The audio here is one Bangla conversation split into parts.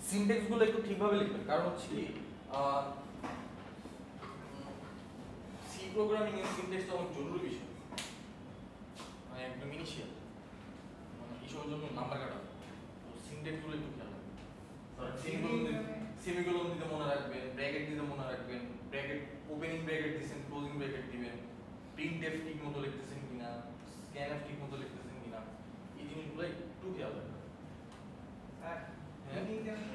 সিনট্যাক্স গুলো একটু ঠিকভাবে লিখবেন, কারণ হচ্ছে কি সি প্রোগ্রামিং এর সিনট্যাক্সটা অনেক জরুরি বিষয়, মানে একদম ইনিশিয়াল, মানে এইসবের জন্য নাম্বার কাটা, তো সিনট্যাক্স গুলো একটু খেয়াল রাখবেন। সেমিকোলন দিতে মনে রাখবেন, ব্র্যাকেট দিতে মনে রাখবেন, ব্র্যাকেট ওপেনিং ব্র্যাকেট দিবেন, ক্লোজিং ব্র্যাকেট দিবেন, প্রিন্টএফ ঠিক মতো লিখতেছেন কিনা, স্ক্যানএফ ঠিক মতো লিখতেছেন কিনা, এই জিনিসগুলো একটু খেয়াল রাখবেন। স্যার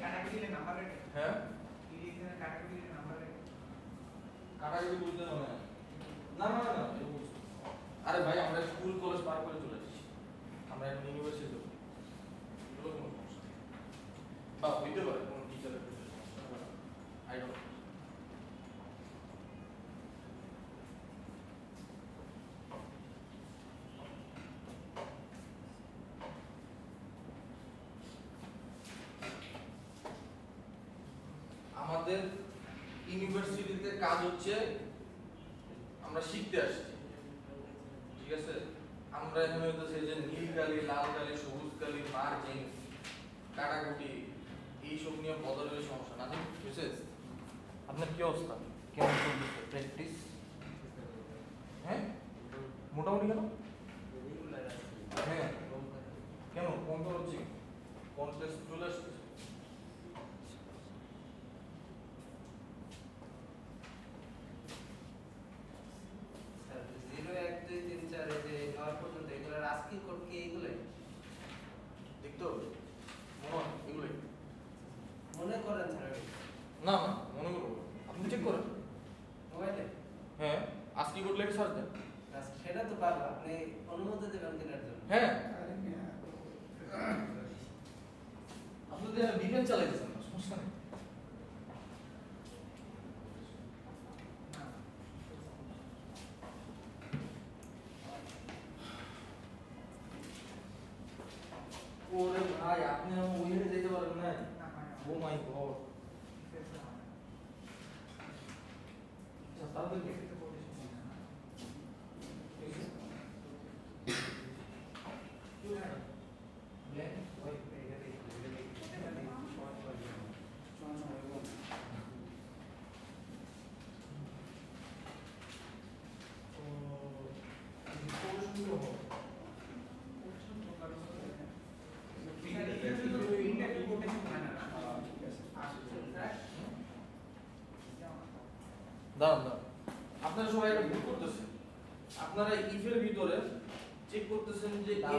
ক্যাটাগরিতে নাম্বার রেখে হ্যাঁ ইরিগেশনের ক্যাটাগরিতে নাম্বার রেখে কাটাকাটি বুঝতে হবে না, না না না এটা বুঝতে। আরে ভাই আমরা স্কুল কলেজ পার করে চলে এসেছি, আমরা এখন ইউনিভার্সিটি যাব, এগুলো কোনো সমস্যা নেই। বা হইতে পারে কোনো টিচারের আই ডোন্ট। আমাদের ইউনিভার্সিটিতে কাজ হচ্ছে আমরা শিখতে আসছি, ঠিক আছে? আমরা এখানে হইতেছে যে নীল কালি, লাল কালি, সবুজ কালি, মার্জিন, কাটাকুটি এইসব নিয়ে বদলের সমস্যা না, বুঝছে? আপনার কি অবস্থা, কেমন চলতেছে প্র্যাকটিস? হ্যাঁ মোটামুটি কেন? হ্যাঁ কেন কম তো হচ্ছে, কনটেস্ট চলে আসছে। দেখতো এগুলোই মনে করেন স্যার না না মনে করবো, আপনি চেক করেন মোবাইলে। হ্যাঁ আজকে কোড লেখে সার্চ দেন। সেটা তো পারবো, আপনি অনুমতি দেবেন কেনার জন্য। হ্যাঁ আপনি তো ডিফেন্স চালাইতেছেন না, সমস্যা নেই। ওরে ভাই আপনি ওই দিকে যেতে পারবেন না। ও মাই গড, আচ্ছা তাহলে দাঁড়ান দাঁড়ান, আপনারা সবাই এটা ভুল করতেছেন। আপনারা ইফের ভিতরে চেক করতেছেন যে a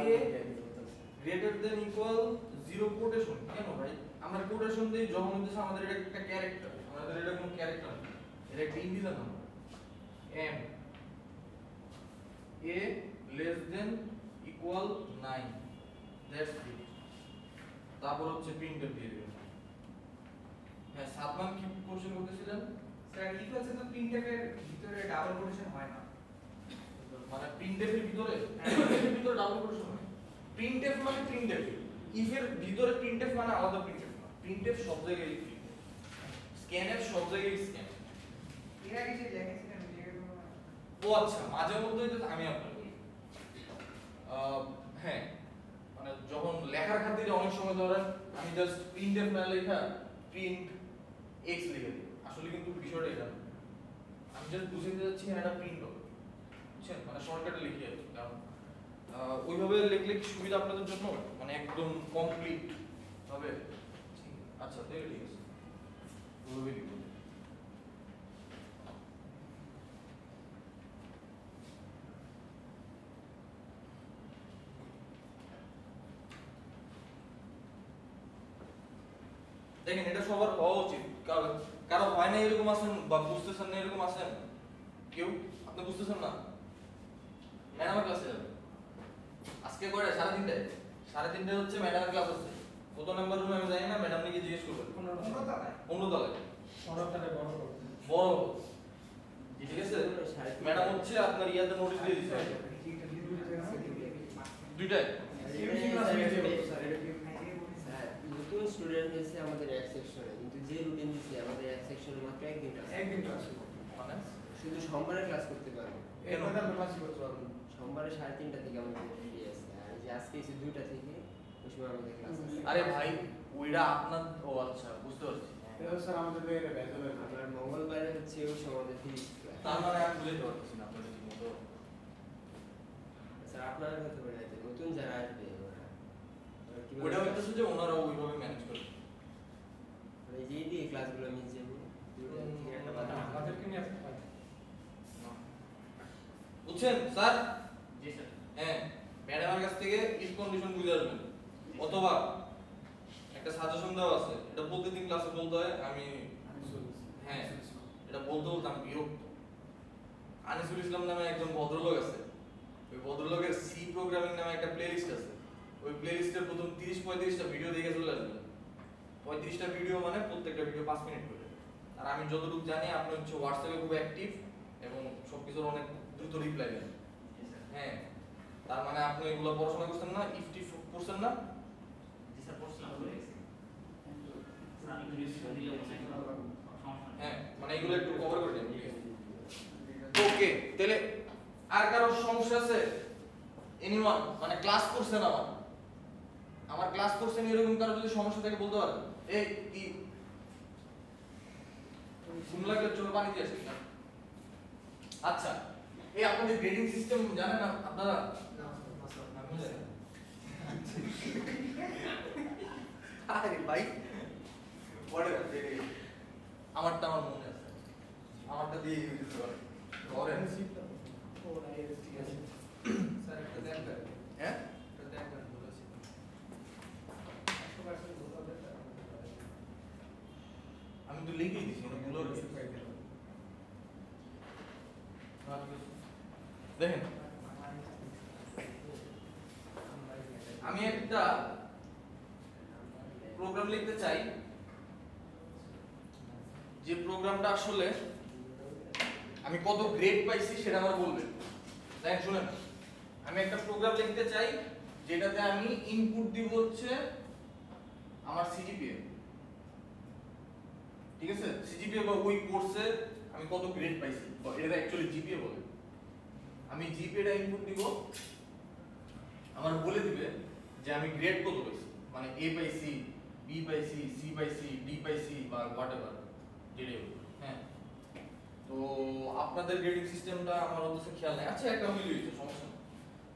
greater than equal 0 quotation. কেন ভাই আমরা কোটেশন দেই যখন হচ্ছে আমাদের এটা একটা ক্যারেক্টার, আমাদের এটা কোনো ক্যারেক্টার না, এটা একটা integer number m a less than equal 9, that's it. তারপর হচ্ছে প্রিন্টএফ দিয়ে দিবেন। হ্যাঁ সাদমান কি কোশ্চেন করতেছিলেন? স্যার ইকুয়ালস তো প্রিন্টএফের ভিতরে ডাবল কোটেশন হয় না, মানে প্রিন্টএফের ভিতরে প্রিন্টএফের ভিতরে ডাবল কোটেশন হয়। প্রিন্টএফ মানে প্রিন্টএফ, ইফের ভিতরে প্রিন্টএফ মানে আলাদা প্রিন্টএফ না। প্রিন্টএফ সব জায়গায় প্রিন্টএফ, স্ক্যানএফ সব জায়গায় স্ক্যান। এর আগে যে লেখেছিলেন ও আচ্ছা মাঝে মধ্যে তো আমি আপনাকে বলি হ্যাঁ মানে যখন লেখার খাতিরে অনেক সময় ধরেন আমি জাস্ট প্রিন্টএফ না লেখা প্রিন্ট এক্স লিখে দিই, আসলে কিন্তু বিষয়টা এটা না। আমি জাস্ট বুঝাতে যাচ্ছি এটা প্রিন্ট হবে, বুঝছেন? মানে শর্টকাটে লিখে আর কি, কারণ ওইভাবে লিখলে কি সুবিধা আপনাদের জন্য, মানে একদম কমপ্লিট হবে। আচ্ছা তাহলে ঠিক আছে, ওইভাবে লিখুন। দেখেন এটা সবার হওয়া উচিত, কারো হয় না এরকম আছেন বা বুঝতেছেন না এরকম আছেন কেউ? আপনি বুঝতেছেন না? ম্যাডামের ক্লাসে যাবেন আজকে কয়টা? 3:30টায়। 3:30টায় হচ্ছে ম্যাডামের ক্লাস আছে। কত নাম্বার রুমে আমি জানি না, ম্যাডামকে গিয়ে জিজ্ঞেস করবেন। 15 তলায়। 15 তলায়। বড়টারে বড় বড় ঠিক আছে। ম্যাডাম হচ্ছে আপনার ইয়াতে নোটিশ দিয়ে দিছে দুইটায়। নতুন স্টুডেন্ট হয়েছে আমাদের এক সেকশনে, কিন্তু যে রুটিন দিছে আমাদের এক সেকশনে মাত্র একদিন আছে। মানে শুধু সোমবারে ক্লাস করতে পারবো, কেন? সোমবারে 3:30 থেকে আমাদের ফ্রি আছে, আর যে আজকে এসে 2টা থেকে ওই সময় আমাদের ক্লাস আছে। আরে ভাই ওইটা আপনার, ও আচ্ছা বুঝতে পারছি। এটা স্যার আমাদের এটা ব্যাচেলর আপনার মঙ্গলবারে হচ্ছে ওই সময় আমাদের ফিজিক্স ক্লাস। তার মানে আমি বুঝতে পারতেছি না আপনাদের ঠিক মতো। স্যার আপনারা হতে পারে না, নতুন যারা আসবে ওরা কিভাবে ওইটা হইতেছে যে ওনারা ওইভাবে ম্যানেজ করে। মানে যেই দিয়ে ক্লাসগুলো মিস যাবো দুটো থেকে একটা বাদ দিতে হবে। আমাদেরকে নিয়ে আসতে পারে। বুঝছেন স্যার? জি স্যার। হ্যাঁ, ম্যাডামের কাছ থেকে ইফ কন্ডিশন বুঝে আসবেন, অথবা একটা সাজেশন দেওয়া আছে, এটা প্রতিদিন ক্লাসে বলতে হয়। আমি হ্যাঁ এটা বলতে বলতে আমি বিরক্ত। আনিসুল ইসলাম নামে একজন ভদ্রলোক আছে, ওই ভদ্রলোকের সি প্রোগ্রামিং নামে একটা প্লেলিস্ট আছে। ওই প্লেলিস্টের প্রথম 30-35টা ভিডিও দেখে চলে আসবেন। 35টা ভিডিও মানে প্রত্যেকটা ভিডিও 5 মিনিট করে। আর আমি যতটুকু জানি আপনি হচ্ছে হোয়াটসঅ্যাপে খুব অ্যাক্টিভ এবং সবকিছুর অনেক দ্রুত রিপ্লাই দেন। হ্যাঁ, তার মানে আপনি এগুলো পড়াশোনা করছেন না, ইফটি করছেন না? জি স্যার, পড়ছিলাম করে গেছি। স্যার আমি একটু ডিসকাশন দিলে মনে হয় সমস্যা নেই। হ্যাঁ, মানে এগুলো একটু কভার করে দেন। ওকে, তাহলে আর কারো সমস্যা আছে? এনিওয়ান মানে ক্লাস করছেন আমার ক্লাস করছেন এরকম কারো যদি সমস্যা থাকে বলতে পারেন। এই কি ঘুম লাগলে চোখে পানি দিয়ে আসি না? আচ্ছা, এই আপনাদের গ্রেডিং সিস্টেম জানেন না আপনারা? আমি জানি। আরে ভাই পড়ে আমারটা আমার মনে আছে, আমারটা দিয়ে দিতে পারে ধরেন। স্যার একটা দেখবেন। হ্যাঁ, একটা দেখবেন বলেছি। 100% বলতে হবে স্যার। আমি তো লিখেই দিছি না ভুল হয়েছে। দেখেন আমি একটা প্রোগ্রাম লিখতে চাই, যে প্রোগ্রামটা আসলে আমি কত গ্রেড পাইছি সেটা আমার বলবেন। দেখেন শুনেন, আমি একটা প্রোগ্রাম লিখতে চাই যেটাতে আমি ইনপুট দিব হচ্ছে আমার সিজিপিএ, ঠিক আছে? সিজিপিএ বা ওই কোর্সে আমি কত গ্রেড পাইছি, এটা অ্যাকচুয়ালি জিপিএ বলে। আমি জিপিএটা ইনপুট দিব, আমার বলে দিবে যে আমি গ্রেড কত পাইছি, মানে এ পাইছি, বি পাইছি, সি পাইছি, ডি পাইছি বা হোয়াটএভার যেটাই হোক। হ্যাঁ, তো আপনাদের গ্রেডিং সিস্টেমটা আমার অবশ্য খেয়াল নেই। আচ্ছা, একটা মিলিয়ে হয়েছে, সমস্যা নেই।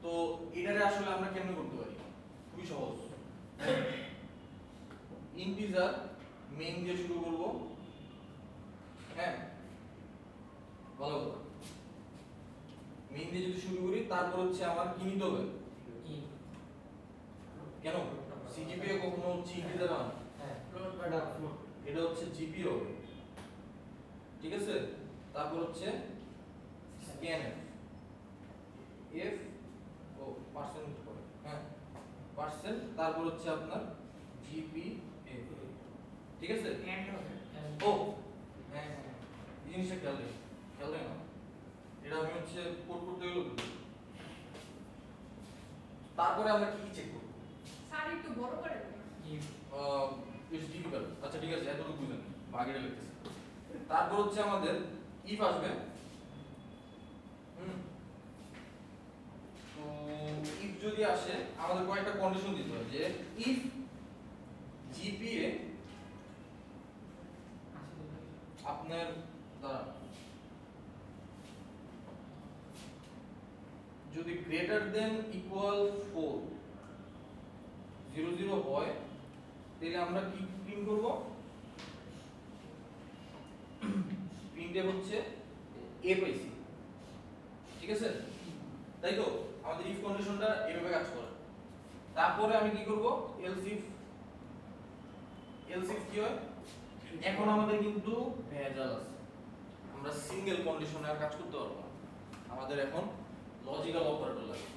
তো এটারে আসলে আমরা কেমনে করতে পারি? খুবই সহজ। ইন্টিজার মেইন দিয়ে শুরু করব। হ্যাঁ, ভালো কথা। মেইন দিয়ে যদি শুরু করি, তারপর হচ্ছে আমার কি নিতে হবে? কেন সিজিপিএ কখনো হচ্ছে ইন্টিজার না? হ্যাঁ। এটা হচ্ছে জিপিও, ঠিক আছে? তারপর হচ্ছে স্ক্যানএফ, এফ ও পার্সেন্ট করে, হ্যাঁ পার্সেন্ট। তারপর হচ্ছে আপনার জিপিএ, ঠিক আছে? এন্ড হবে। ও হ্যাঁ হ্যাঁ, এই জিনিসটা খেয়াল নেই না, এটা আমি হচ্ছে কোড করতে গেলে ভুল করি। তারপরে আমরা কি কি চেক করব? স্যার একটু বড় করে দিন। It's difficult. আচ্ছা ঠিক আছে, এতটুকু বুঝেন, বাকিটা লিখতেছি। তারপর হচ্ছে আমাদের ইফ আসবে। তো ইফ যদি আসে আমাদের কয়েকটা কন্ডিশন দিতে হবে, যে ইফ জিপিএ আপনার দ্বারা যদি গ্রেটার দেন ইকুয়াল 4 0 0 হয়, তাহলে আমরা কি প্রিন্ট করব? প্রিন্টে হচ্ছে এ পাইছি, ঠিক আছে? তাই তো আমাদের ইফ কন্ডিশনটা এভাবে কাজ করে। তারপরে আমি কি করব? এলস ইফ কি হয়? এখন আমাদের কিন্তু ভেজাল আছে, আমরা সিঙ্গেল কন্ডিশনে আর কাজ করতে পারবো না, আমাদের এখন লজিক্যাল অপারেটর লাগে।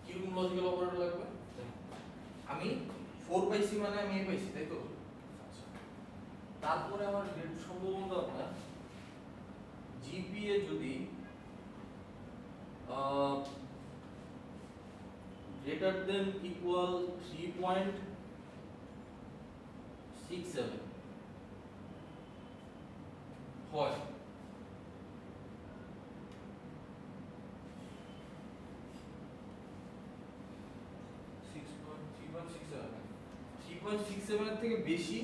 কিরকম লজিক্যাল অপারেটর লাগবে? আমি 4 পাইছি মানে আমি এ পাইছি, তাই তো? আচ্ছা, তারপরে আমার গ্রেড সম্ভবত আপনার জিপিএ যদি greater than equal 3.67 হয়, 3.67 এর থেকে বেশি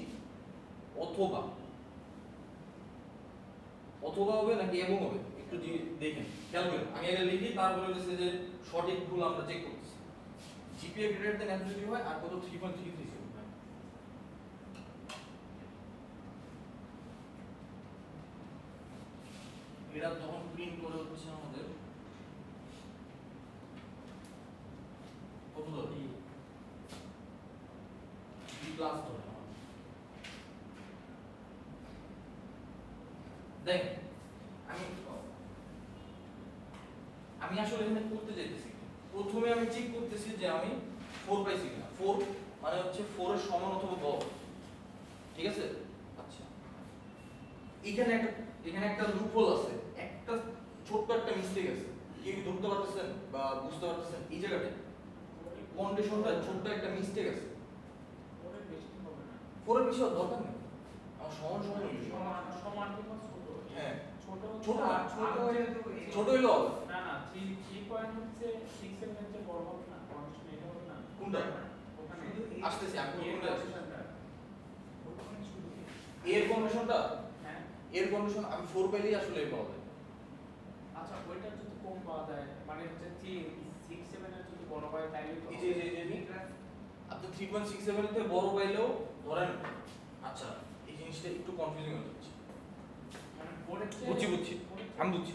অথবা হবে নাকি এবং হবে একটু দেখেন খেয়াল করেন। আমি এটা লিখি, তারপরে হচ্ছে যে সঠিক ভুল আমরা চেক করতেছি। জিপিএ গ্রেটার দেন এত যদি হয় আর কত 3.33 ছিল, এটা তখন প্রিন্ট করে হচ্ছে আমাদের কত ধরে বি প্লাস ধরে দেখ। আমি আসলে এখানে করতে চাইতেছি, প্রথমে আমি চেক করতেছি যে আমি 4 পাইছি কিনা। 4 মানে হচ্ছে 4 এর সমান অথবা বড়, ঠিক আছে। আচ্ছা, এখানে একটা লুপহোল আছে, একটা ছোট্ট একটা মিস্টেক আছে। কি কি ধরতে পারতেছেন বা বুঝতে পারতেছেন? এই জায়গাটায় কন্ডিশনটা ছোট্ট একটা মিস্টেক আছে। 4 এর বেশি হওয়ার দরকার নেই, আমার সমান সমান হইলো। সমান কিংবা ছোট। হ্যাঁ, ছোট ছোট হলে তো ছোট হইলো হবে। না না 3 পয়েন্ট হচ্ছে 6 এর মধ্যে বড় হবে না, কন্ডিশন এটা হবে না। কোনটা? ওখানে আসতেছি, আমি এর কোনটা আসতেছি? কন্ডিশনটা। এর কন্ডিশনটা, হ্যাঁ এর কন্ডিশন আমি 4 পাইলেই আসলে এই পাওয়া যায়। আচ্ছা, ওইটা যদি কম পাওয়া যায় মানে হচ্ছে 6 7 এর যদি বড় হয় তাইলে তো এই যে আপনি 3.67 এর থেকে বড় পাইলেও ধরেন। আচ্ছা, এই জিনিসটা একটু কনফিউজিং হয়ে যাচ্ছে। মানে পড়ে বুঝছি আমি বুঝছি।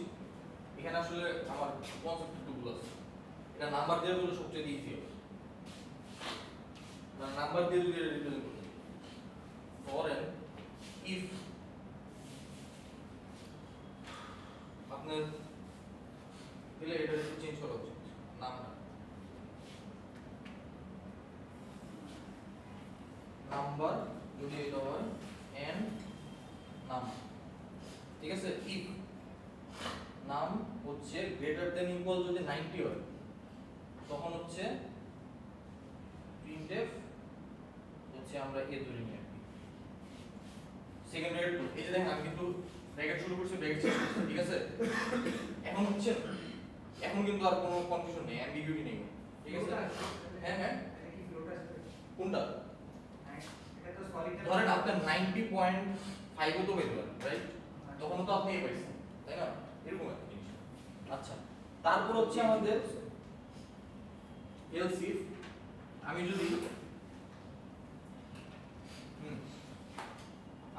এখানে আসলে আমার কনসেপ্ট একটু ভুল আছে। এটা নাম্বার দিয়ে বলে সবচেয়ে ইজি হবে। না, নাম্বার দিয়ে যদি এটা রিপ্রেজেন্ট করতে ধরেন ইফ আপনার দিলে এটা একটু চেঞ্জ করা উচিত নামটা। নাম্বার যদি এটা হয় n নাম, ঠিক আছে। ইফ নাম হচ্ছে গ্রেটার দেন ইকুয়াল যদি 90 হয় তখন হচ্ছে printf হচ্ছে আমরা এ ধরে নিই আর কি। সেকেন্ড ব্র্যাকেট, এই যে দেখেন আমি কিন্তু ব্র্যাকেট শুরু করছি, ব্র্যাকেট শেষ করছি, ঠিক আছে। এখন হচ্ছে এখন কিন্তু আর কোনো কনফিউশন নেই, অ্যাম্বিগুইটি নেই, ঠিক আছে। হ্যাঁ হ্যাঁ, এটা কি ফ্লোট আছে? কোনটা? এটা তো সলিড। ধরেন আপনার 90.5 ও তো পেতে পারেন, রাইট? তখন তো আপনি এই পাইছেন, তাই না? এরকম একটা জিনিস। আচ্ছা, তারপর হচ্ছে আমাদের এলস ইফ আমি যদি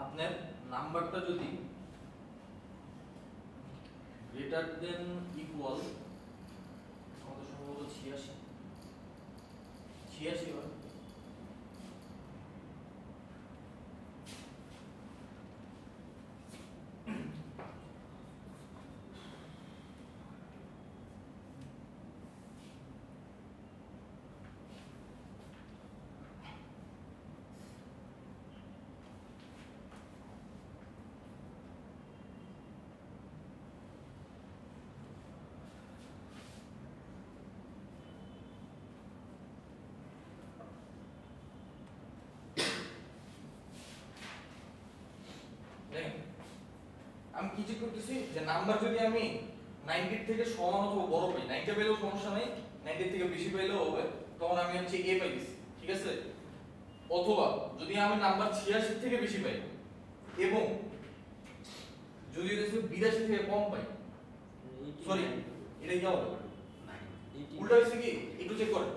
আপনার নাম্বারটা যদি গ্রেটার দেন ইকুয়াল কত সম্ভবত 86 হয়। দেখেন আমি কি চেক করতেছি যে নাম্বার যদি আমি 90 এর থেকে সমান অথবা বড় পাই, 90 পেলেও সমস্যা নাই, 90 এর থেকে বেশি পেলেও হবে, তখন আমি হচ্ছে এ পাইছি, ঠিক আছে। অথবা যদি আমি নাম্বার 86 থেকে বেশি পাই এবং যদি এটা 82 থেকে কম পাই, সরি এটা কি হবে? উল্টা হইছে কি একটু চেক করেন।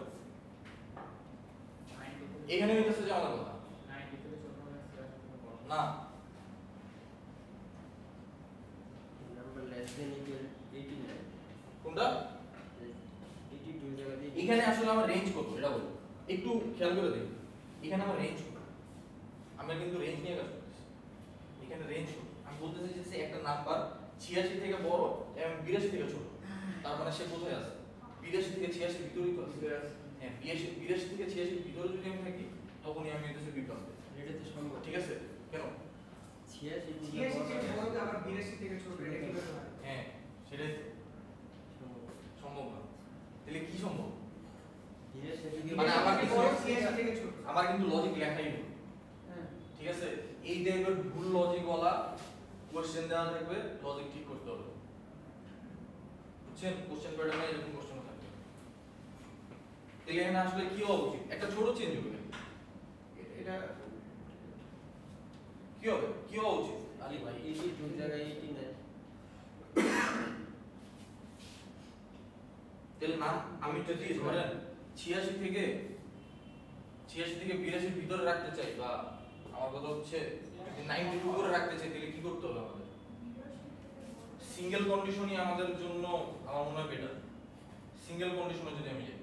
এখানে হইতাছে যে আমার কথা 90 থেকে ছোট হলে 86 থেকে বড়। না, নাম্বার লেস দেন ইকুয়াল 89 কোনটা? 82 জায়গা দিয়ে এখানে আসলে আমার রেঞ্জ কত এটা বলো, একটু খেয়াল করে দেখুন। এখানে আমার রেঞ্জ কত, আমরা কিন্তু রেঞ্জ নিয়ে কাজ করতেছি। এখানে রেঞ্জ কত আমি বলতে চাইছি যে একটা নাম্বার 86 থেকে বড় এবং 82 থেকে ছোট, তার মানে সে কোথায় আছে? 82 থেকে 86 এর ভিতরেই তো আছে। হ্যাঁ, 82 থেকে 86 এর ভিতরে যদি আমি থাকি তখনই আমি হচ্ছে বি প্লাস পাই, এটা তো সম্ভব। ঠিক আছে। কেন? 86 86 থেকে বড় তো আবার 82 থেকে ছোট, এটা কিভাবে হয়? হ্যাঁ, সেটাই তো সম্ভব। সম্ভব না। তাহলে কি সম্ভব? 86 থেকে মানে আমার থেকে কিছু বড়, 86 থেকে ছোট। আমার কিন্তু লজিক লেখাই নেই, হ্যাঁ ঠিক আছে। এই টাইপের ভুল লজিক ওয়ালা কোশ্চেন দেওয়া থাকবে, লজিক ঠিক করতে হবে, বুঝছেন? কোশ্চেন প্যাটার্নে এরকম কোশ্চেন থাকবে। তাহলে এখানে আসলে কি হওয়া উচিত? একটা ছোট চেঞ্জ হবে, এটা কি হবে কি হওয়া উচিত? আরে ভাই 82 জায়গায় 89 তাহলে নাম আমি যদি ধরেন 86 থেকে 82 এর ভিতরে রাখতে চাই, বা আমার কথা হচ্ছে যদি 92 করে রাখতে চাই, তাহলে কি করতে হবে আমাদের? সিঙ্গেল কন্ডিশনই আমাদের জন্য আমার মনে হয় বেটার। সিঙ্গেল কন্ডিশনে যদি আমি যাই,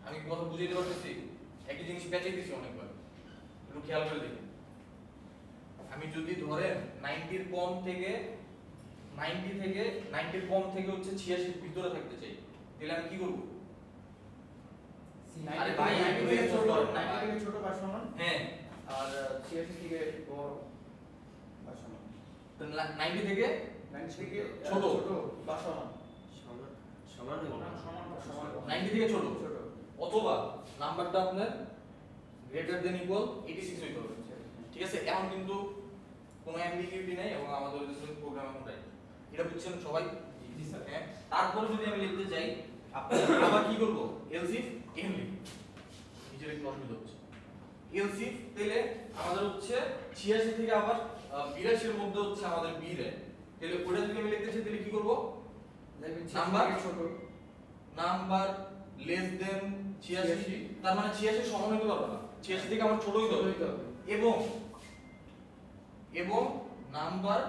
আমি কি কথা বুঝাইতে পারতেছি? একই জিনিস পেঁচাই দিছি অনেকবার, একটু খেয়াল করে দেখুন। আমি যদি ধরেন 90 এর কম থেকে হচ্ছে 86 এর ভিতরে থাকতে চাই, তাহলে আমি কি করব? আরে ভাই, 90 থেকে ছোট, 90 ভাই। থেকে ছোট বা সমান, হ্যাঁ, আর 86 থেকে বড় বা সমান। তো 90 থেকে 90 থেকে ছোট। ছোট বা সমান। সমান সমান হইবো না। সমান 90 থেকে ছোট, ছোট। অথবা নাম্বারটা আপনার গ্রেটার দেন ইকুয়াল 86 হইতে হবে। ঠিক আছে, এখন কিন্তু কোনো অ্যাম্বিগুইটি নাই এবং আমাদের ওই প্রোগ্রাম এখন রাইট। এটা বুঝছেন সবাই? জি স্যার। হ্যাঁ, তারপরে যদি আমি লিখতে চাই, আপনি আবার কি করব? এলস ইফ এন লিখব। নিচের একটু অসুবিধা হচ্ছে। এলস ইফ তাহলে আমাদের হচ্ছে 86 থেকে আবার 82 এর মধ্যে হচ্ছে আমাদের বি রে, তাহলে ওটা যদি আমি লিখতে চাই, তাহলে কি করব? দেখবেন নাম্বার ছোট। নাম্বার লেস দেন 86, তার মানে 86 সমান হইতে পারবে না, 86 থেকে আমার ছোট হইতে হবে। এবং number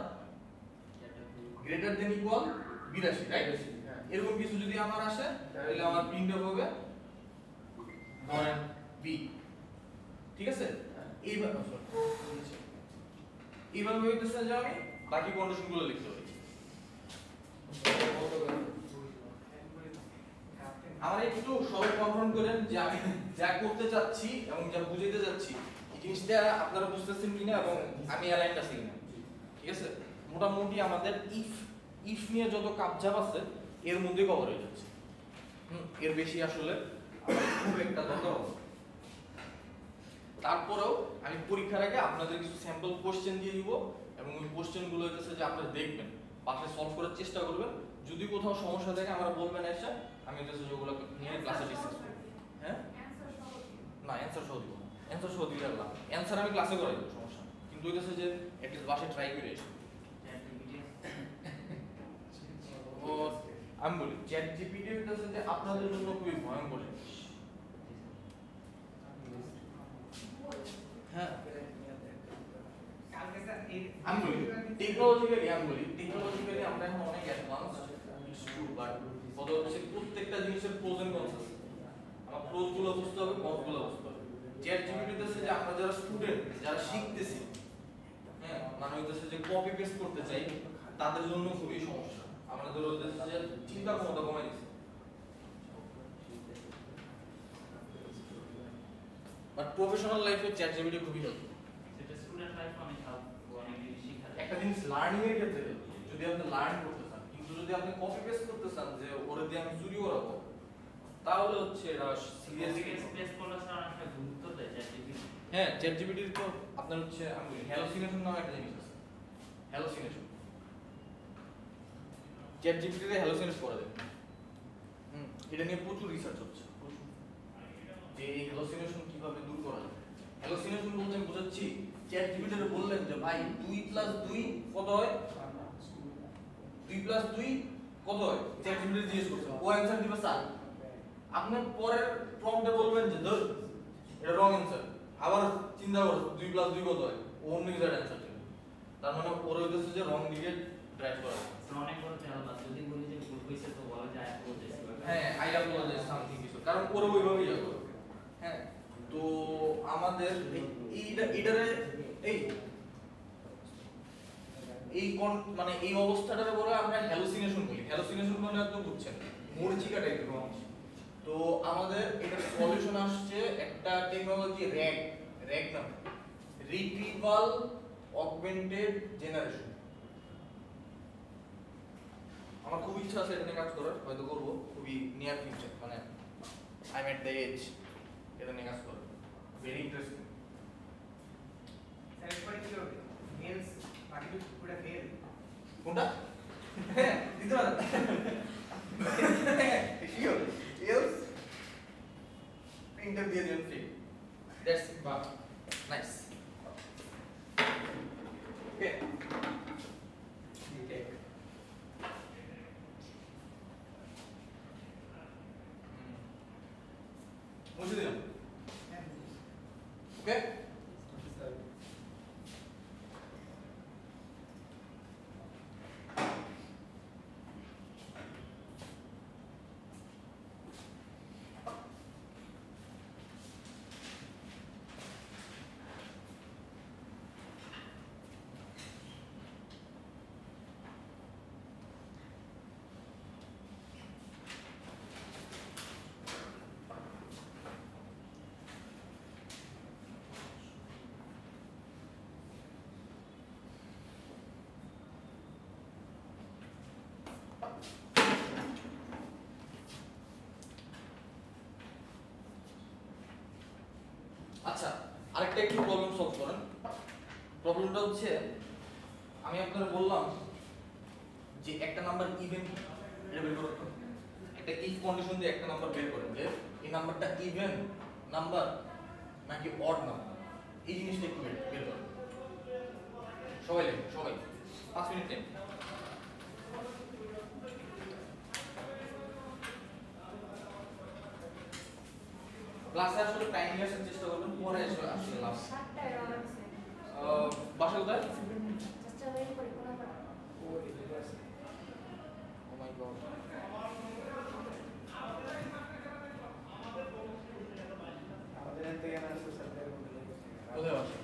greater than equal 82, right? হ্যাঁ। এরকম কিছু যদি আমার আসে, তাহলে আমার প্রিন্টএফ হবে ধরেন বি। ঠিক আছে, এইভাবে হইতেছে যে আমি বাকি কন্ডিশনগুলো লিখতে পারি। আমার একটু সবাই কনফার্ম করেন যে আমি যা করতে চাচ্ছি এবং যা বুঝাইতে যাচ্ছি, এই জিনিসটা আপনারা বুঝতেছেন কিনা এবং আমি অ্যালাইনড আছি কিনা। ঠিক আছে, মোটামুটি আমাদের ইফ নিয়ে যত কাপজাপ আছে এর মধ্যে কভার হয়ে যাচ্ছে। এর বেশি আসলে আমার খুব একটা দরকার হবে। তারপরেও আমি পরীক্ষার আগে আপনাদের কিছু স্যাম্পল কোশ্চেন দিয়ে দিব এবং ওই কোশ্চেনগুলো হচ্ছে যে আপনারা দেখবেন, পাশে সলভ করার চেষ্টা করবেন। যদি কোথাও সমস্যা থাকে আমরা বলবেন এসে, আমি হচ্ছে যে ওগুলো নিয়ে ক্লাসে ডিসকাস করব। হ্যাঁ, না অ্যানসার সহ দিব, অ্যানসার সহ দিলে আল্লাহ অ্যানসার আমি ক্লাসে করাই দেব, সমস্যা নেই। কিন্তু ওই হচ্ছে যে এটলিস্ট বাসে ট্রাই করে এসে। ও আমি বলি চ্যাট জিপিটি হচ্ছে যে আপনাদের জন্য খুবই ভয়ঙ্কর জিনিস। হ্যাঁ, কালকে স্যার এই আমি বলি টেকনোলজিক্যালি আমরা এখন অনেক অ্যাডভান্স স্কুল, বাট কত হচ্ছে প্রত্যেকটা জিনিসের প্রোজ এন্ড কনস আছে। আমার প্রোজ গুলো বুঝতে হবে, কনস গুলো বুঝতে হবে। চ্যাট জিপিটি তে যে আমরা যারা স্টুডেন্ট, যারা শিখতেছি, হ্যাঁ, মানে হইতেছে যে কপি পেস্ট করতে চাই, তাদের জন্য খুবই সমস্যা। আমাদের হইতেছে যে চিন্তা ক্ষমতা কমাই দিচ্ছে। বাট প্রফেশনাল লাইফে চ্যাট জিপিটি খুবই হেল্পফুল। সেটা স্টুডেন্ট লাইফে অনেক হেল্প, অনেক জিনিস শেখা যায়। একটা জিনিস লার্নিং এর ক্ষেত্রে helpful, যদি আপনি লার্ন করতে চান। কিন্তু যদি আপনি কপি পেস্ট করতে চান যে ওরে দিয়ে আমি চুরি করাবো, তাহলে হচ্ছে এটা সিরিয়াসলি স্পেস করলে স্যার অনেকটা গুরুত্ব দেয় ChatGPT। হ্যাঁ, চ্যাট জিপিটির তো আপনার হচ্ছে আমি বলি হ্যালোসিনেশন নামে একটা জিনিস আছে। হ্যালোসিনেশন, চ্যাট জিপিটিতে হ্যালোসিনেট করে দেয়। এটা নিয়ে প্রচুর রিসার্চ হচ্ছে, প্রচুর, যে এই হ্যালোসিনেশন কিভাবে দূর করা যায়। হ্যালোসিনেশন বলতে আমি বোঝাচ্ছি, চ্যাট জিপিটিতে বললেন যে ভাই 2 + 2 কত হয়, 2 + 2 কত হয়, চ্যাট জিপিটি জিজ্ঞেস করছে, ও অ্যানসার দিবে 4। আপনি পরের প্রম্পটে বলবেন যে ধর এটা রং অ্যানসার, আবার চিন্তা করো 2 + 2 কত হয়, ও অন্য কিছু অ্যানসার দিবে। তার মানে ওর হইতেছে যে রং দিকে ড্রাইভ করা। স্যার অনেক বড় হেল্প আছে, যদি বলি যে ভুল হইছে তো বলা যায় I apologize। হ্যাঁ, আই অ্যাপোলোজাইজ সামথিং কিছু, কারণ ওরা ওইভাবেই যাবে। হ্যাঁ, তো আমাদের এইটারে মানে এই অবস্থাটারে বলে আমরা হ্যালুসিনেশন বলি। হ্যালুসিনেশন মানে তো বুঝছেন, মরিচিকা টাইপের রং। তো আমাদের এটা সলিউশন আসছে একটা টেকনোলজি র‍্যাগ নামে, রিট্রিভাল অগমেন্টেড জেনারেশন। আমার খুব ইচ্ছা আছে এটা নিয়ে কাজ করার, হয়তো করবো খুবই নিয়ার ফিউচার, মানে I am at the edge এটা নিয়ে কাজ করার, ভেরি ইন্টারেস্টিং। স্যার এরপরে কি হবে? মেলস বাকি পুরো মেল। কোনটা? হ্যাঁ, দিতে পারেন। শিওর, এলস প্রিন্টার দিয়ে দিন ফ্রি, দ্যাটস ইট। নাইস। আচ্ছা, আরেকটা একটু প্রবলেম সলভ করেন। প্রবলেমটা হচ্ছে আমি আপনাদের বললাম যে একটা নাম্বার ইভেন এটা বের করতে হবে। একটা ইফ কন্ডিশন দিয়ে একটা নাম্বার বের করেন যে এই নাম্বারটা ইভেন নাম্বার নাকি অড নাম্বার, এই জিনিসটা একটু বের করেন। সবাই লেখেন, সবাই 5 মিনিট টাইম। ক্লাসে আসলে টাইম নিয়ে আসার চেষ্টা করবেন, পরে এসে আসলে লাভ। 7টা এরর আছে। বাসা কোথায়? চেষ্টা করে করে কোনা করা। ও মাই গড। আমাদের এখান থেকে না স্যার কোথায় বাসা?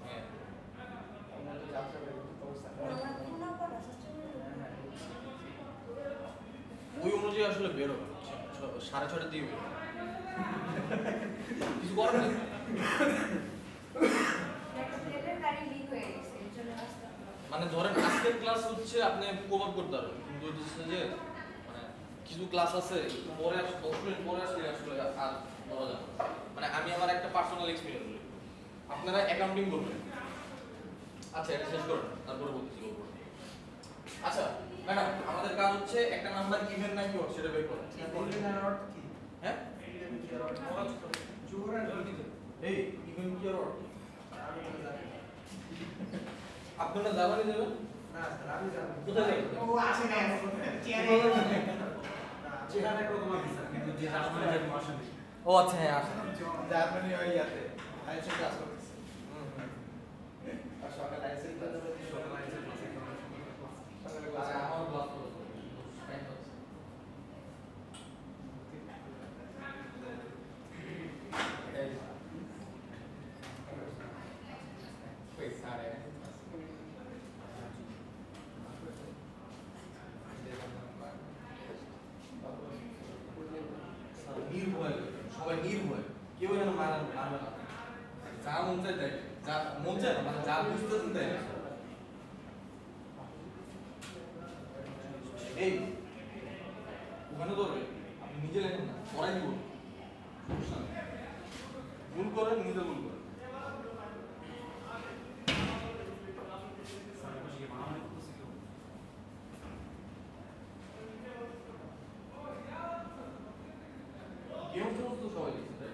হ্যাঁ। আমরা তো যাত্রা করি অবস্থা কোনা কোনা করা চেষ্টা করে। ওই অনুযায়ী আসলে বের হবে, 6:30 দিয়ে বের হবে। কিছু করার নেই। একটা প্লেটের গাড়ি লিক হয়ে গেছে, এর জন্য রাস্তা। মানে ধরেন আজকের ক্লাস হচ্ছে আপনি কভার করতে পারবেন, কিন্তু হচ্ছে যে মানে কিছু ক্লাস আছে পরে 10 মিনিট পরে আসলে আসলে আর বলা যাবে না। মানে আমি আমার একটা পার্সোনাল এক্সপেরিয়েন্স বলি, আপনারা অ্যাকাউন্টিং করবেন। আচ্ছা, এটা শেষ করুন, তারপরে বলতেছি গল্প। আচ্ছা ম্যাডাম, আমাদের কাজ হচ্ছে একটা নাম্বার ইভেন নাকি অড সেটা বের করা। হ্যাঁ, জোর আর গতি। এই ইভেন কি আর অড? আপনারা জার্মানি যাবেন? না স্যার, আমি জানি। কোথায় যাবেন? ও আসে না চেয়ারে। যেখানে তোমার ভিসা কিন্তু যে জার্মানি যাবে আসেনি ও আচ্ছা, হ্যাঁ আসেন। জার্মানি ওই ইয়াতে আইসে ক্লাস করতেছে আর সকালে আইসে ক্লাস সকালে আইসে ক্লাস সকালে ক্লাস আমার ক্লাস করতে টাইম আছে। ওই সাড়ে নির্ভয়, সবাই নির্ভয়, কেউ যেন মারবে না। যা মন চায় দেয়, যা মন চায় না, মানে যা বুঝতেছেন দেয়। এই ওখানে ধরবে, আপনি নিজে লেখেন না, পড়াই দিব, সমস্যা নেই। ভুল করেন, নিজে ভুল করেন। কেউ সমস্ত সবাই লিখছে, তাই?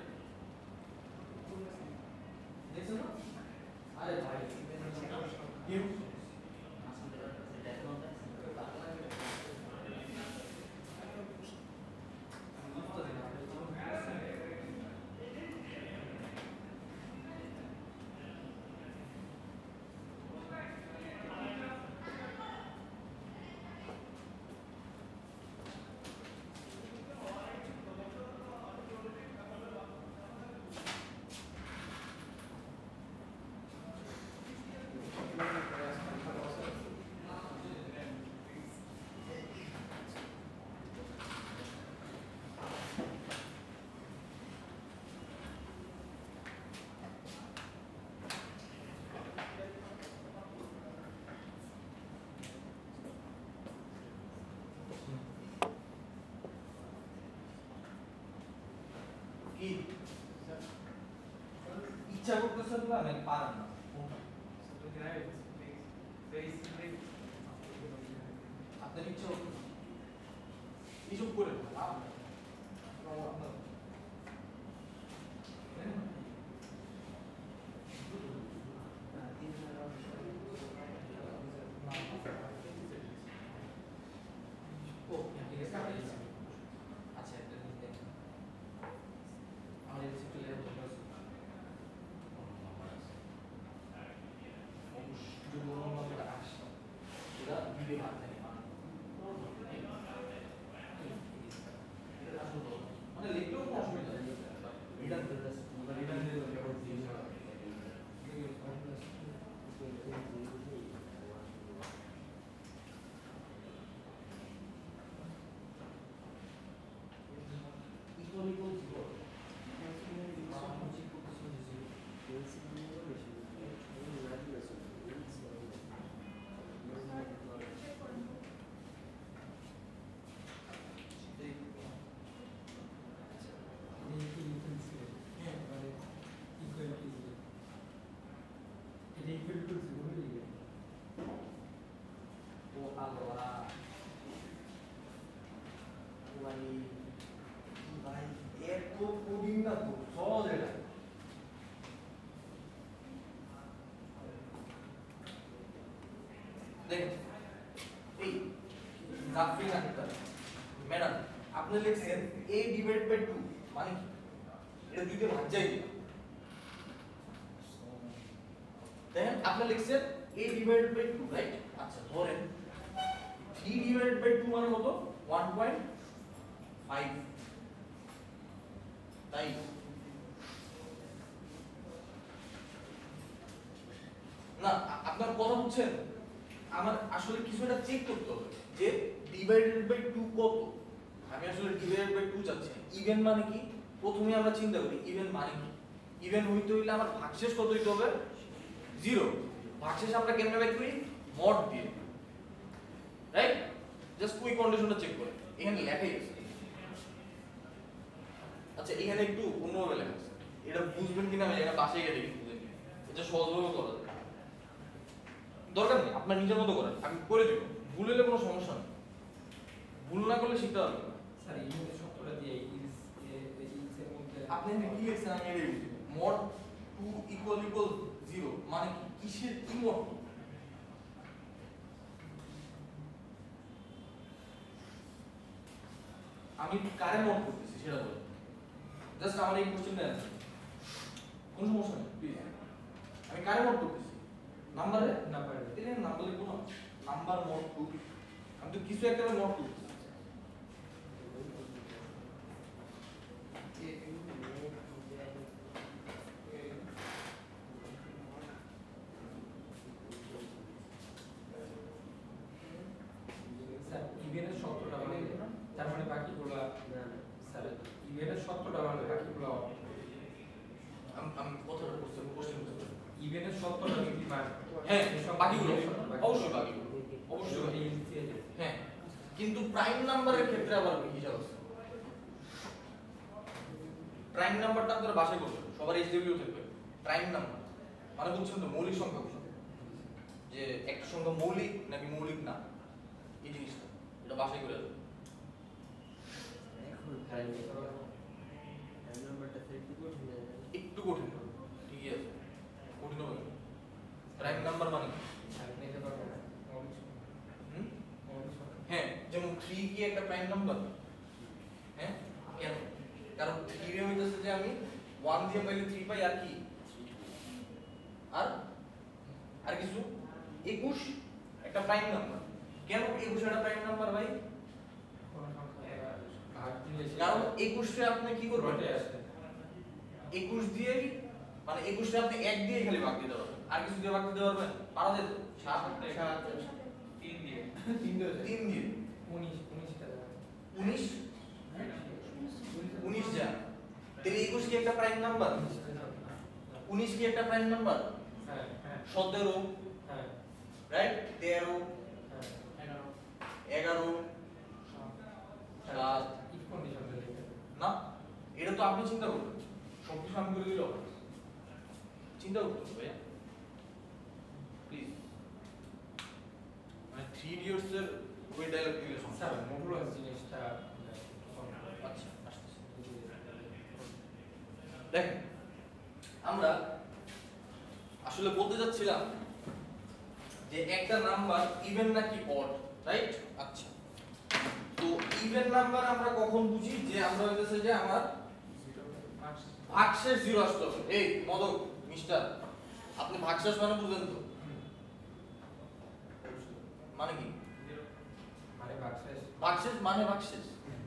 দেখছেন না? আরে ভাই, কেউ কি ইচ্ছা করতেছেন না নাকি পারেন না? আপনার ইচ্ছা হতো এইসব করে লাভ নেই। আপনার ও ঠিক আছে, আচ্ছা একটা জিনিস দেখেন, আমাদের রিসিপ্ট লেখা দরকার আছে। অবশ্যই যদি অন্য নম্বরটা আসে এটা দিবে না, জানি না। এটা আসলে মানে লিখলেও কোনো অসুবিধা নেই, রিটার্ন দিতে রিটার্ন দিতে Thank you. দেখেন এই জাফরিন আক্তার ম্যাডাম আপনি লিখছেন a ডিভাইড বাই 2 মানে কি এটা দুইতে ভাগ যায় কি দেখেন আপনি লিখছেন a ডিভাইড বাই 2 রাইট আচ্ছা ধরেন 3 ডিভাইড বাই 2 মানে কত 1.5 তাই না আপনার কথা বুঝছেন আমার আসলে কিছু একটা চেক করতে হবে যে ডিভাইডেড বাই 2 কত আমি আসলে ডিভাইডেড বাই 2 চাচ্ছি ইভেন মানে কি প্রথমে আমরা চিন্তা করি ইভেন মানে কি ইভেন হইতে হইলে আমার ভাগশেষ কত হইতে হবে 0 ভাগশেষ আমরা কেমনে বের করি মড দিয়ে রাইট জাস্ট কুইক কন্ডিশনটা চেক করে এখানে লেখাই আছে আচ্ছা এখানে একটু অন্যভাবে লেখা আছে এটা বুঝবেন কিনা আমি এটা বাসায় গিয়ে দেখি বুঝেন এটা সহজভাবে করা যায় দরকার নেই আপনার নিজের মতো করেন আমি করে দেব ভুল হলে কোনো সমস্যা নেই ভুল না করলে শিখতে পারবেন না স্যার এই মধ্যে সবটা দিয়ে ইজ এর মধ্যে আপনি এখানে কি লিখছেন আমি এটাই বুঝি মড 2 ইকুয়াল 0 মানে কি কিসের কি মড আমি কারে মড করতেছি সেটা বলুন জাস্ট আমার এই কোশ্চেনটা অ্যানসার কোনো সমস্যা নেই প্লিজ আমি কারে মড করতেছি নাম্বারে নাম্বার দিলে নাম্বার লিখবো না নাম্বার মড 2 আমি তো কিছু একটা মড করতেছি স্যার ইভেনের সবটা মানে তার মানে বাকিগুলো স্যার ইভেনের সবটা মানে বাকিগুলো আমি কথাটা কোশ্চেন বুঝতে ইভেনের সবটা কি মানে হ্যাঁ বাকিগুলো অবশ্যই বাকিগুলো অবশ্যই বাকি। হ্যাঁ কিন্তু প্রাইম নাম্বারের ক্ষেত্রে আবার হিসাব আছে প্রাইম নাম্বারটা আপনারা বাসায় করবেন সবার এইচডিবিও থাকবে প্রাইম নাম্বার মানে বুঝছেন তো মৌলিক সংখ্যা বুঝছেন যে একটা সংখ্যা মৌলিক নাকি মৌলিক না এই জিনিসটা এটা বাসায় করে দেবেন এখন প্রাইম নাম্বারটা সেট কি কঠিন না একটু কঠিন হবে ঠিকই আছে কঠিন হবে প্রাইম নাম্বার মানে কি? হুম? হ্যাঁ যেমন 3 কি একটা প্রাইম নাম্বার হ্যাঁ কেন কারণ 3 এর হইতাছে যে আমি 1 দিয়ে পাইলে 3 পাই আর কি আর কিছু 21 একটা প্রাইম নাম্বার কেন 21 একটা প্রাইম নাম্বার ভাই কারণ 21 এ আপনি কি করবেন 21 দিয়ে মানে 21 এ আপনি 1 দিয়ে খালি ভাগ দিতে পারবেন আর কিছু দিয়ে ভাগ দিতে পারবেন পারা যেত 7 3 দিয়ে 3 দিয়ে 19 19 যা তাহলে 21 কি একটা প্রাইম নাম্বার 19 কি একটা প্রাইম নাম্বার 17 রাইট 13 11 7 না এটা তো আপনি চিন্তা করবেন সবকিছু আমি করে দিল চিন্তা করতে হবে ভাইয়া প্লিজ মানে 3 ইডিয়টস এর ওই ডায়লগ দিলে সমস্যা স্যার মডুলাস জিনিসটা আচ্ছা আসতেছে দেখেন আমরা আসলে বলতে যাচ্ছিলাম যে একটা নাম্বার ইভেন নাকি অড রাইট আচ্ছা তো ইভেন নাম্বার আমরা কখন বুঝি যে আমরা হইতেছে যে আমার ভাগশেষ 0 আসতে হবে এই মদক মিস্টার আপনি ভাগশেষ মানে বুঝেন তো মানে কি মানে বাক্সেস ভাগশেষ মানে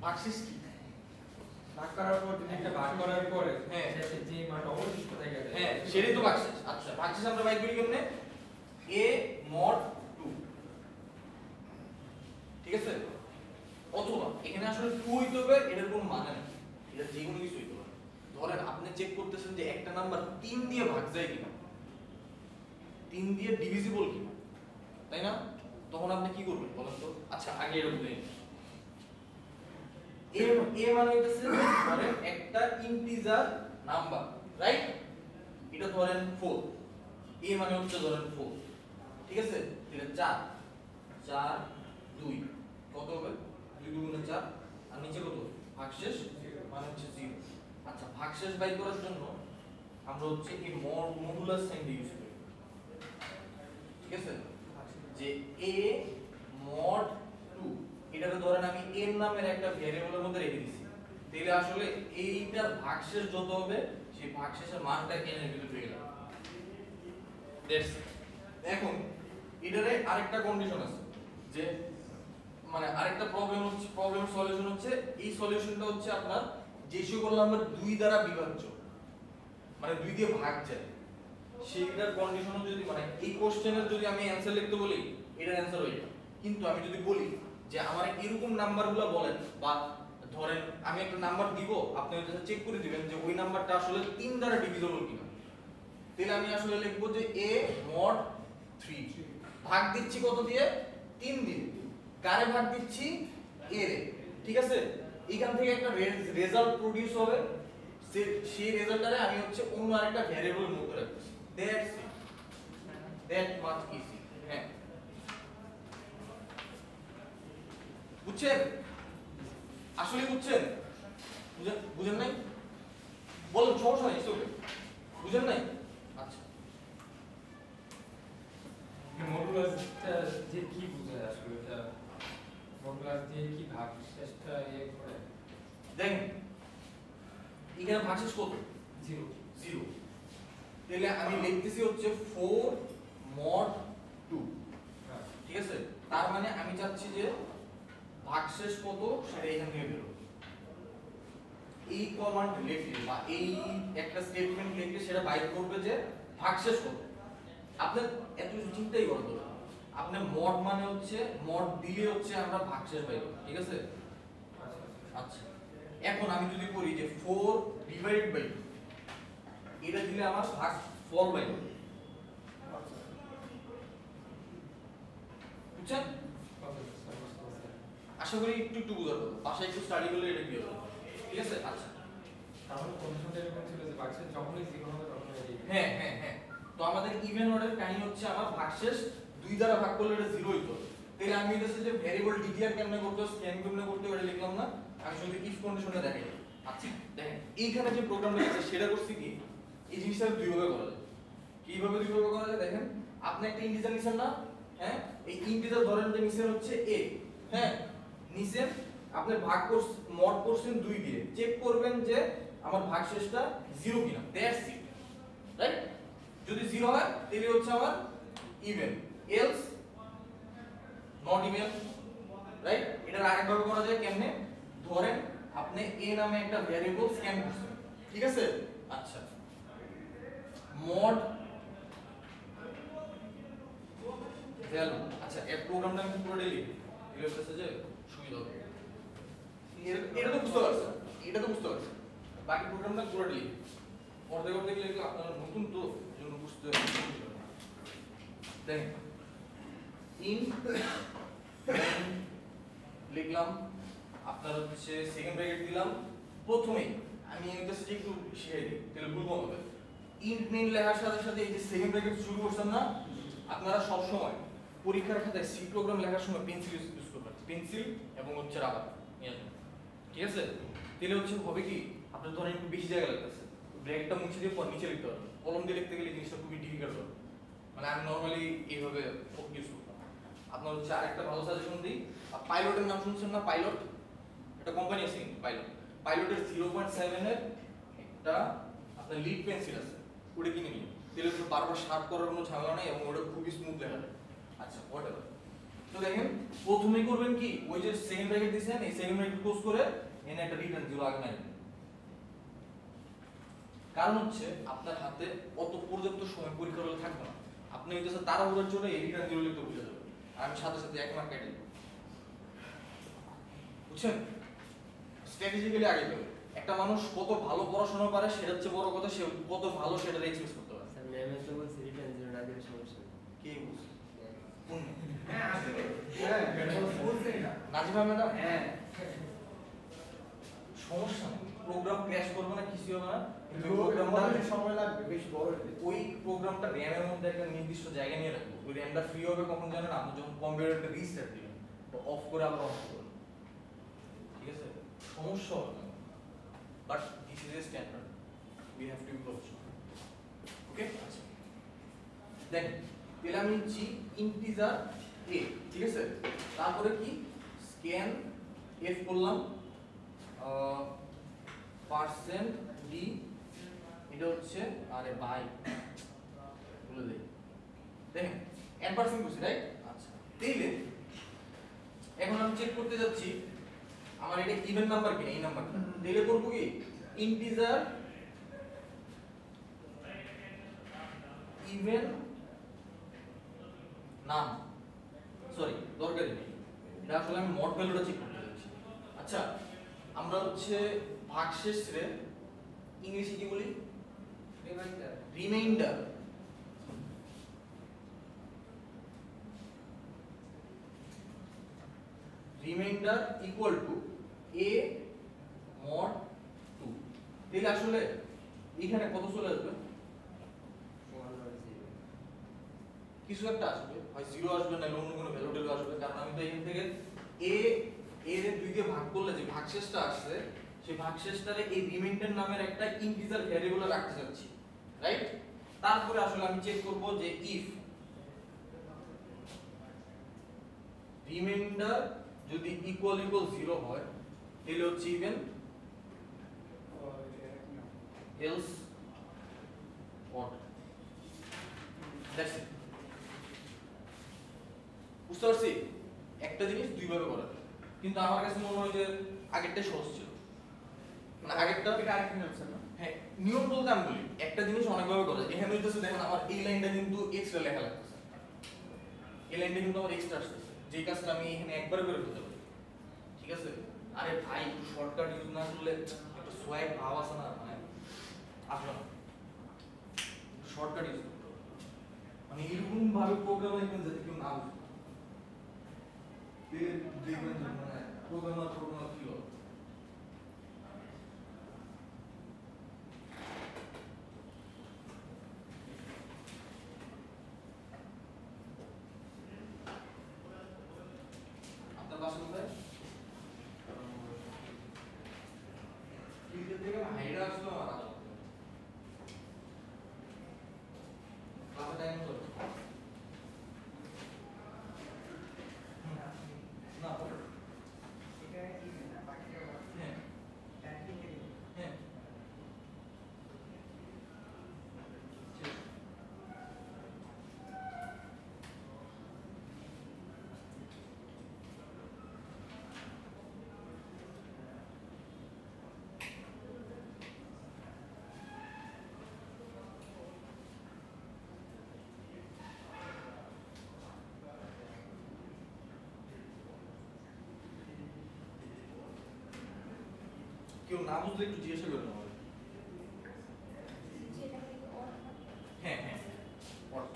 ভাগশেষ কি ভাগ করার পর একটা ভাগ করার পরে হ্যাঁ। শেষে যে মানটা অবশিষ্ট থাকে হ্যাঁ সেটাই তো ভাগশেষ আচ্ছা ভাগশেষ আমরা বাইর করি কেমনে a mod 2 ঠিক আছে অথবা এখানে আসলে 2 হইতে হবে এটার কোনো মানে নেই এটা যে কোনো কিছু হইতে পারে ধরেন আপনি চেক করতেছেন যে একটা নাম্বার 3 দিয়ে ভাগ যায় কিনা 3 দিয়ে ডিভিজিবল কিনা তাই না তখন আপনি কি করবেন বলেন তো আচ্ছা আগে এটা বুঝে নিন a মানে হইতেছে ধরেন একটা ইন্টিজার নাম্বার রাইট এটা ধরেন 4 a মানে হচ্ছে ধরেন 4 ঠিক আছে এটা 4 4 2 কত হবে 2 গুণে 4 আর নিচে কত ভাগশেষ মানে হচ্ছে 0 আচ্ছা ভাগশেষ বাই করার জন্য আমরা হচ্ছে এই মডুলাস সাইন ইউজ করি ঠিক আছে যে a mod 2 এটাকে ধরেন আমি n নামের একটা ভ্যারিয়েবলের মধ্যে রেখে দিছি, তাহলে আসলে এইটার ভাগশেষ যত হবে সেই ভাগশেষের মানটা n এর ভিতরে পেয়ে গেলাম। দ্যাটস এখন এটারে আরেকটা কন্ডিশন আছে যে মানে আরেকটা প্রবলেম সলিউশন হচ্ছে এই সলিউশনটা হচ্ছে আপনার যে সকল নাম্বার 2 দ্বারা বিভাজ্য মানে 2 দিয়ে ভাগ যায় সেইটার কন্ডিশন যদি মানে এই কোশ্চেনের যদি আমি অ্যানসার লিখতে বলি এটার অ্যানসার হয়ে যাবে। কিন্তু আমি যদি বলি যে আমার এরকম নাম্বারগুলো বলেন বা ধরেন আমি একটা নাম্বার দিব আপনি ওটা চেক করে দিবেন যে ওই নাম্বারটা আসলে 3 দ্বারা ডিভিজিবল কিনা, তাহলে আমি আসলে লিখব যে a mod 3 ভাগ দিচ্ছি কত দিয়ে 3 দিয়ে, কারে ভাগ দিচ্ছি a রে, ঠিক আছে। এখান থেকে একটা রেজাল্ট প্রোডিউস হবে, সেই রেজাল্টটারে আমি হচ্ছে অন্য আরেকটা ভ্যারিয়েবলের মধ্যে রাখছি। That's it, that much easy. হ্যাঁ বুঝছেন? আসলে বুঝছেন? বুঝেন নাই? বলুন, সমস্যা নাই, ওকে। বুঝেন নাই? আচ্ছা মডুলাসটা যে কি বোঝায় আসলে এটা মডুলাস দিয়ে কি ভাগ শেষটা ইয়ে করে দেখেন এখানে ভাগশেষ কত? 0 0। তাহলে আমি লিখতেছি হচ্ছে 4 mod 2, হ্যাঁ ঠিক আছে। তার মানে আমি চাচ্ছি যে ভাগশেষ কত সেটা এখান থেকে বের হবে। এই কমান্ড লিখলে বা এই একটা স্টেটমেন্ট লিখলে সেটা বাইর করবে যে ভাগশেষ কত। আপনি এত কিছু চিন্তাই করতে হবে, আপনি মড মানে হচ্ছে মড দিলে হচ্ছে আমরা ভাগশেষ পাই, ঠিক আছে। আচ্ছা আচ্ছা এখন আমি যদি করি যে 4 ডিভাইডেড বাই 2 এটা দিলে আমার ভাগ ফল বাই বুঝছেন? আশা করি একটু একটু বুঝার কথা, বাসায় একটু স্টাডি করলে এটা ক্লিয়ার হবে, ঠিক আছে। আচ্ছা তাহলে কন্ডিশনটা এরকম ছিল যে ভাগশেষ যখনই 0 হবে তখনই এই হ্যাঁ হ্যাঁ হ্যাঁ, তো আমাদের ইভেন অর্ডার কাহিনী হচ্ছে আমার ভাগশেষ 2 দ্বারা ভাগ করলে এটা 0 হইতো। তাহলে আমি এটাছে যে ভ্যারিয়েবল ডিক্লেয়ার কেমনে করতে হয়, স্ক্যান কেমনে করতে হয় এটা লিখলাম না, আমি শুধু ইফ কন্ডিশনটা দেখাই। আচ্ছা দেখেন এইখানে যে প্রোগ্রামটা আছে সেটা করছি কি এই জিনিসটা দুই ভাবে করা যায়। কিভাবে দুই ভাবে করা যায় দেখেন, আপনি একটা ইন্টিজার নিছেন না, হ্যাঁ এই ইন্টিজার ধরেন যে নিছেন হচ্ছে a, হ্যাঁ নিছেন আপনি ভাগ মড করছেন 2 দিয়ে, চেক করবেন যে আমার ভাগশেষটা 0 কিনা, দ্যাটস ইট, রাইট। যদি 0 হয় তাহলে হচ্ছে আমার even, else not even, right. এটা আরেকভাবে করা যায় কেমনে, ধরেন আপনি a নামে একটা ভ্যারিয়েবল স্ক্যান করছেন, ঠিক আছে। আচ্ছা মড ভ্যালু, আচ্ছা এই প্রোগ্রামটা আমি পুরো লিখি এর কাছে যে সুবিধা হবে। এটা তো বুঝতে পারছেন, এটা তো বুঝতে পারছেন, বাকি প্রোগ্রামটা পুরো লিখি অর্ধেক অর্ধেক লিখলে আপনারা নতুন তো জন্য বুঝতে দেখেন ইন্ট লিখলাম, আপনার হচ্ছে সেকেন্ড ব্র্যাকেট দিলাম। প্রথমেই আমি এর কাছে যে একটু শিখাই দিই তাহলে ভুল কম হবে। ইন্ট মেইন লেখার সাথে সাথে এই যে সেকেন্ড ব্র্যাকেট শুরু করছেন না, আপনারা সব সময় পরীক্ষার খাতায় সি প্রোগ্রাম লেখার সময় পেন্সিল ইউজ করবেন, পেন্সিল এবং হচ্ছে রাবার, ঠিক আছে। তাহলে হচ্ছে হবে কি আপনার ধরেন একটু বেশি জায়গা লাগতেছে, ব্র্যাকেটটা মুছে দিয়ে পর নিচে লিখতে হবে, কলম দিয়ে লিখতে গেলে জিনিসটা খুবই ডিফিকাল্ট হবে। মানে আমি নরমালি এইভাবে ইউজ করতাম। আপনার হচ্ছে আরেকটা ভালো সাজেশন দিই, পাইলটের নাম শুনছেন না, পাইলট একটা কোম্পানি আছে কিন্তু পাইলটের 0.7 এর একটা আপনার লিড পেন্সিল আছে, ওটা কিনে নিন, তাহলে তো বারবার শার্প করার কোনো ঝামেলা নেই এবং ওটা খুবই স্মুথ লেখা যায়। আচ্ছা হোয়াটএভার, তো দেখেন প্রথমেই করবেন কি ওই যে সেকেন্ড ব্র্যাকেট দিয়েছেন এই সেকেন্ড ব্র্যাকেট ক্লোজ করে এনে একটা রিটার্ন 0 আগে নেন। কারণ হচ্ছে আপনার হাতে অত পর্যাপ্ত সময় পরীক্ষা হলে থাকবে না, আপনি হইতেছে তাড়াহুড়োর জন্য এই রিটার্ন 0 লিখতে ভুলে যাবেন, আর আমি সাথে সাথে 1 মার্ক কেটে দেব। বুঝছেন? স্ট্র্যাটেজিক্যালি আগে যাবে। একটা মানুষ কত ভালো পড়াশোনা করে সেটা হচ্ছে বড় কথা, সে কত ভালো সেটা এক্সপ্রেস করতে পারে। স্যার ম্যামে তো বলছে রিটার্ন 0 না দিলে সমস্যা নেই। কে বলছে? হ্যাঁ আসলে হ্যাঁ বলছে না নাজিমা ম্যাডাম, হ্যাঁ সমস্যা নেই, প্রোগ্রাম ক্র্যাশ করবে না, কিছু হবে না, কিন্তু প্রোগ্রামটা প্রোগ্রামটা সময় লাগবে বেশি বড় হতে। ওই প্রোগ্রামটা র্যামের মধ্যে একটা নির্দিষ্ট জায়গা নিয়ে রাখবো, ওই র্যামটা ফ্রি হবে কখন জানেন, আপনি যখন কম্পিউটারটা রিস্টার্ট দিবেন তো অফ করে আবার অন করবেন, ঠিক আছে। সমস্যা হবে না, but this is a standard, we have to improve. Okay আচ্ছা দেখেন তাহলে আমি নিচ্ছি ইন্টিজার এ, ঠিক আছে? তারপরে কি স্ক্যান এফ করলাম, পার্সেন্ট ডি, এটা হচ্ছে আরে বাই বলে দেই, দেখেন n% করছি, রাইট? আচ্ছা, তাইলে এখন আমি চেক করতে যাচ্ছি আমার এটা ইভেন নাম্বার কিনা, এই নাম্বারটা। তাইলে করব কি ইন্টিজার ইভেন নাম, সরি দরকারই নেই, এটা আসলে আমি মড ভ্যালুটা চেক করতে যাচ্ছি। আচ্ছা, আমরা হচ্ছে ভাগশেষ রে ইংলিশে কি বলি? Reminder. Reminder. Reminder equal to a mod 2। তাহলে আসলে এখানে কত চলে আসবে? কিছু একটা আসবে, হয় 0 আসবে না অন্য কোনো ভ্যালু টেলু আসবে, কারণ আমি তো এখান থেকে a এর 2 দিয়ে ভাগ করলে যে ভাগশেষটা আসছে সেই ভাগশেষটারে এই রিমাইন্ডার নামের একটা ইন্টিজার ভ্যারিয়েবল রাখতে যাচ্ছি, রাইট? তারপরে আসলে আমি চেক করব যে ইফ রিমাইন্ডার যদি ইকুয়াল 0 হয় তাহলে হচ্ছে even, else odd. That's it. বুঝতে পারছি? একটা জিনিস দুই ভাবে করা যায়, কিন্তু আমার কাছে মনে হয় যে আগেরটা সহজ ছিল, মানে আগেরটা এটা আরেকটা নিয়ম স্যার না? হ্যাঁ নিয়ম বলতে আমি বলি একটা জিনিস অনেকভাবে করা যায়। এখানে হইতেছে দেখেন আমার এই লাইনটা কিন্তু এক্সট্রা লেখা লাগতেছে, এই লাইনটা কিন্তু আমার এক্সট্রা আসতেছে, যে কাজটা আমি এখানে একবার করে করতে পারি, ঠিক আছে? আরে ভাই একটু শর্টকাট ইউজ না করলে একটা সোয়াগ ভাব আছে না, মানে আসবে না, শর্টকাট ইউজ করতে হবে, মানে এরকম ভাবে প্রোগ্রাম লিখবেন যাতে কেউ না বুঝে, দেখবেন যে মানে প্রোগ্রামার কি হবে। আপনার বাসা কোথায়? কিলগেট থেকে হাইডা আসলো আমার আগে। ক্লাসে টাইম কত? না এটা কি না বাকিটা হ্যাঁ টাইপিং এর হ্যাঁ ঠিক। কেউ না বুঝলে একটু জিজ্ঞাসা করে নেওয়া হবে। যেটা কি অন হ্যাঁ হ্যাঁ পড়ো।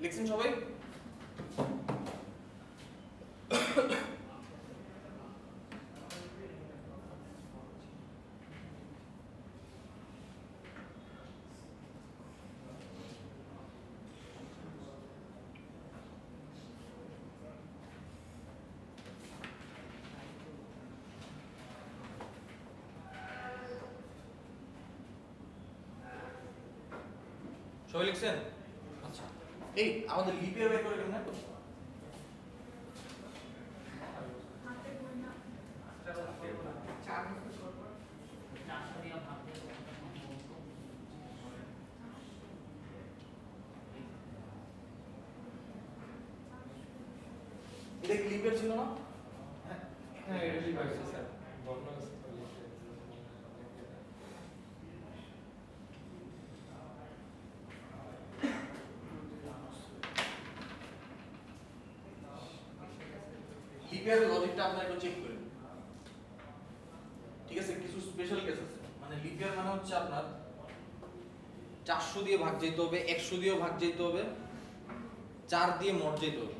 লিখছেন সবাই? সবাই লিখছেন? আচ্ছা, এই আমাদের লিপিয়ার বের করে কেমন না? হাতের গোনা 4 বছর পর 400 দিয়ে ভাগ করে এটা কি লিপিয়ার ছিল না? হ্যাঁ এটা ঠিক আছে স্যার, বর্ণস্থল লিখে লিপিয়ারের লজিকটা আপনারা একটু চেক করেন, ঠিক আছে? কিছু স্পেশাল কেস আছে, মানে লিপিয়ার মানে হচ্ছে আপনার 400 দিয়ে ভাগ যেতে হবে, 100 দিয়েও ভাগ যেতে হবে, 4 দিয়ে মড যেতে হবে,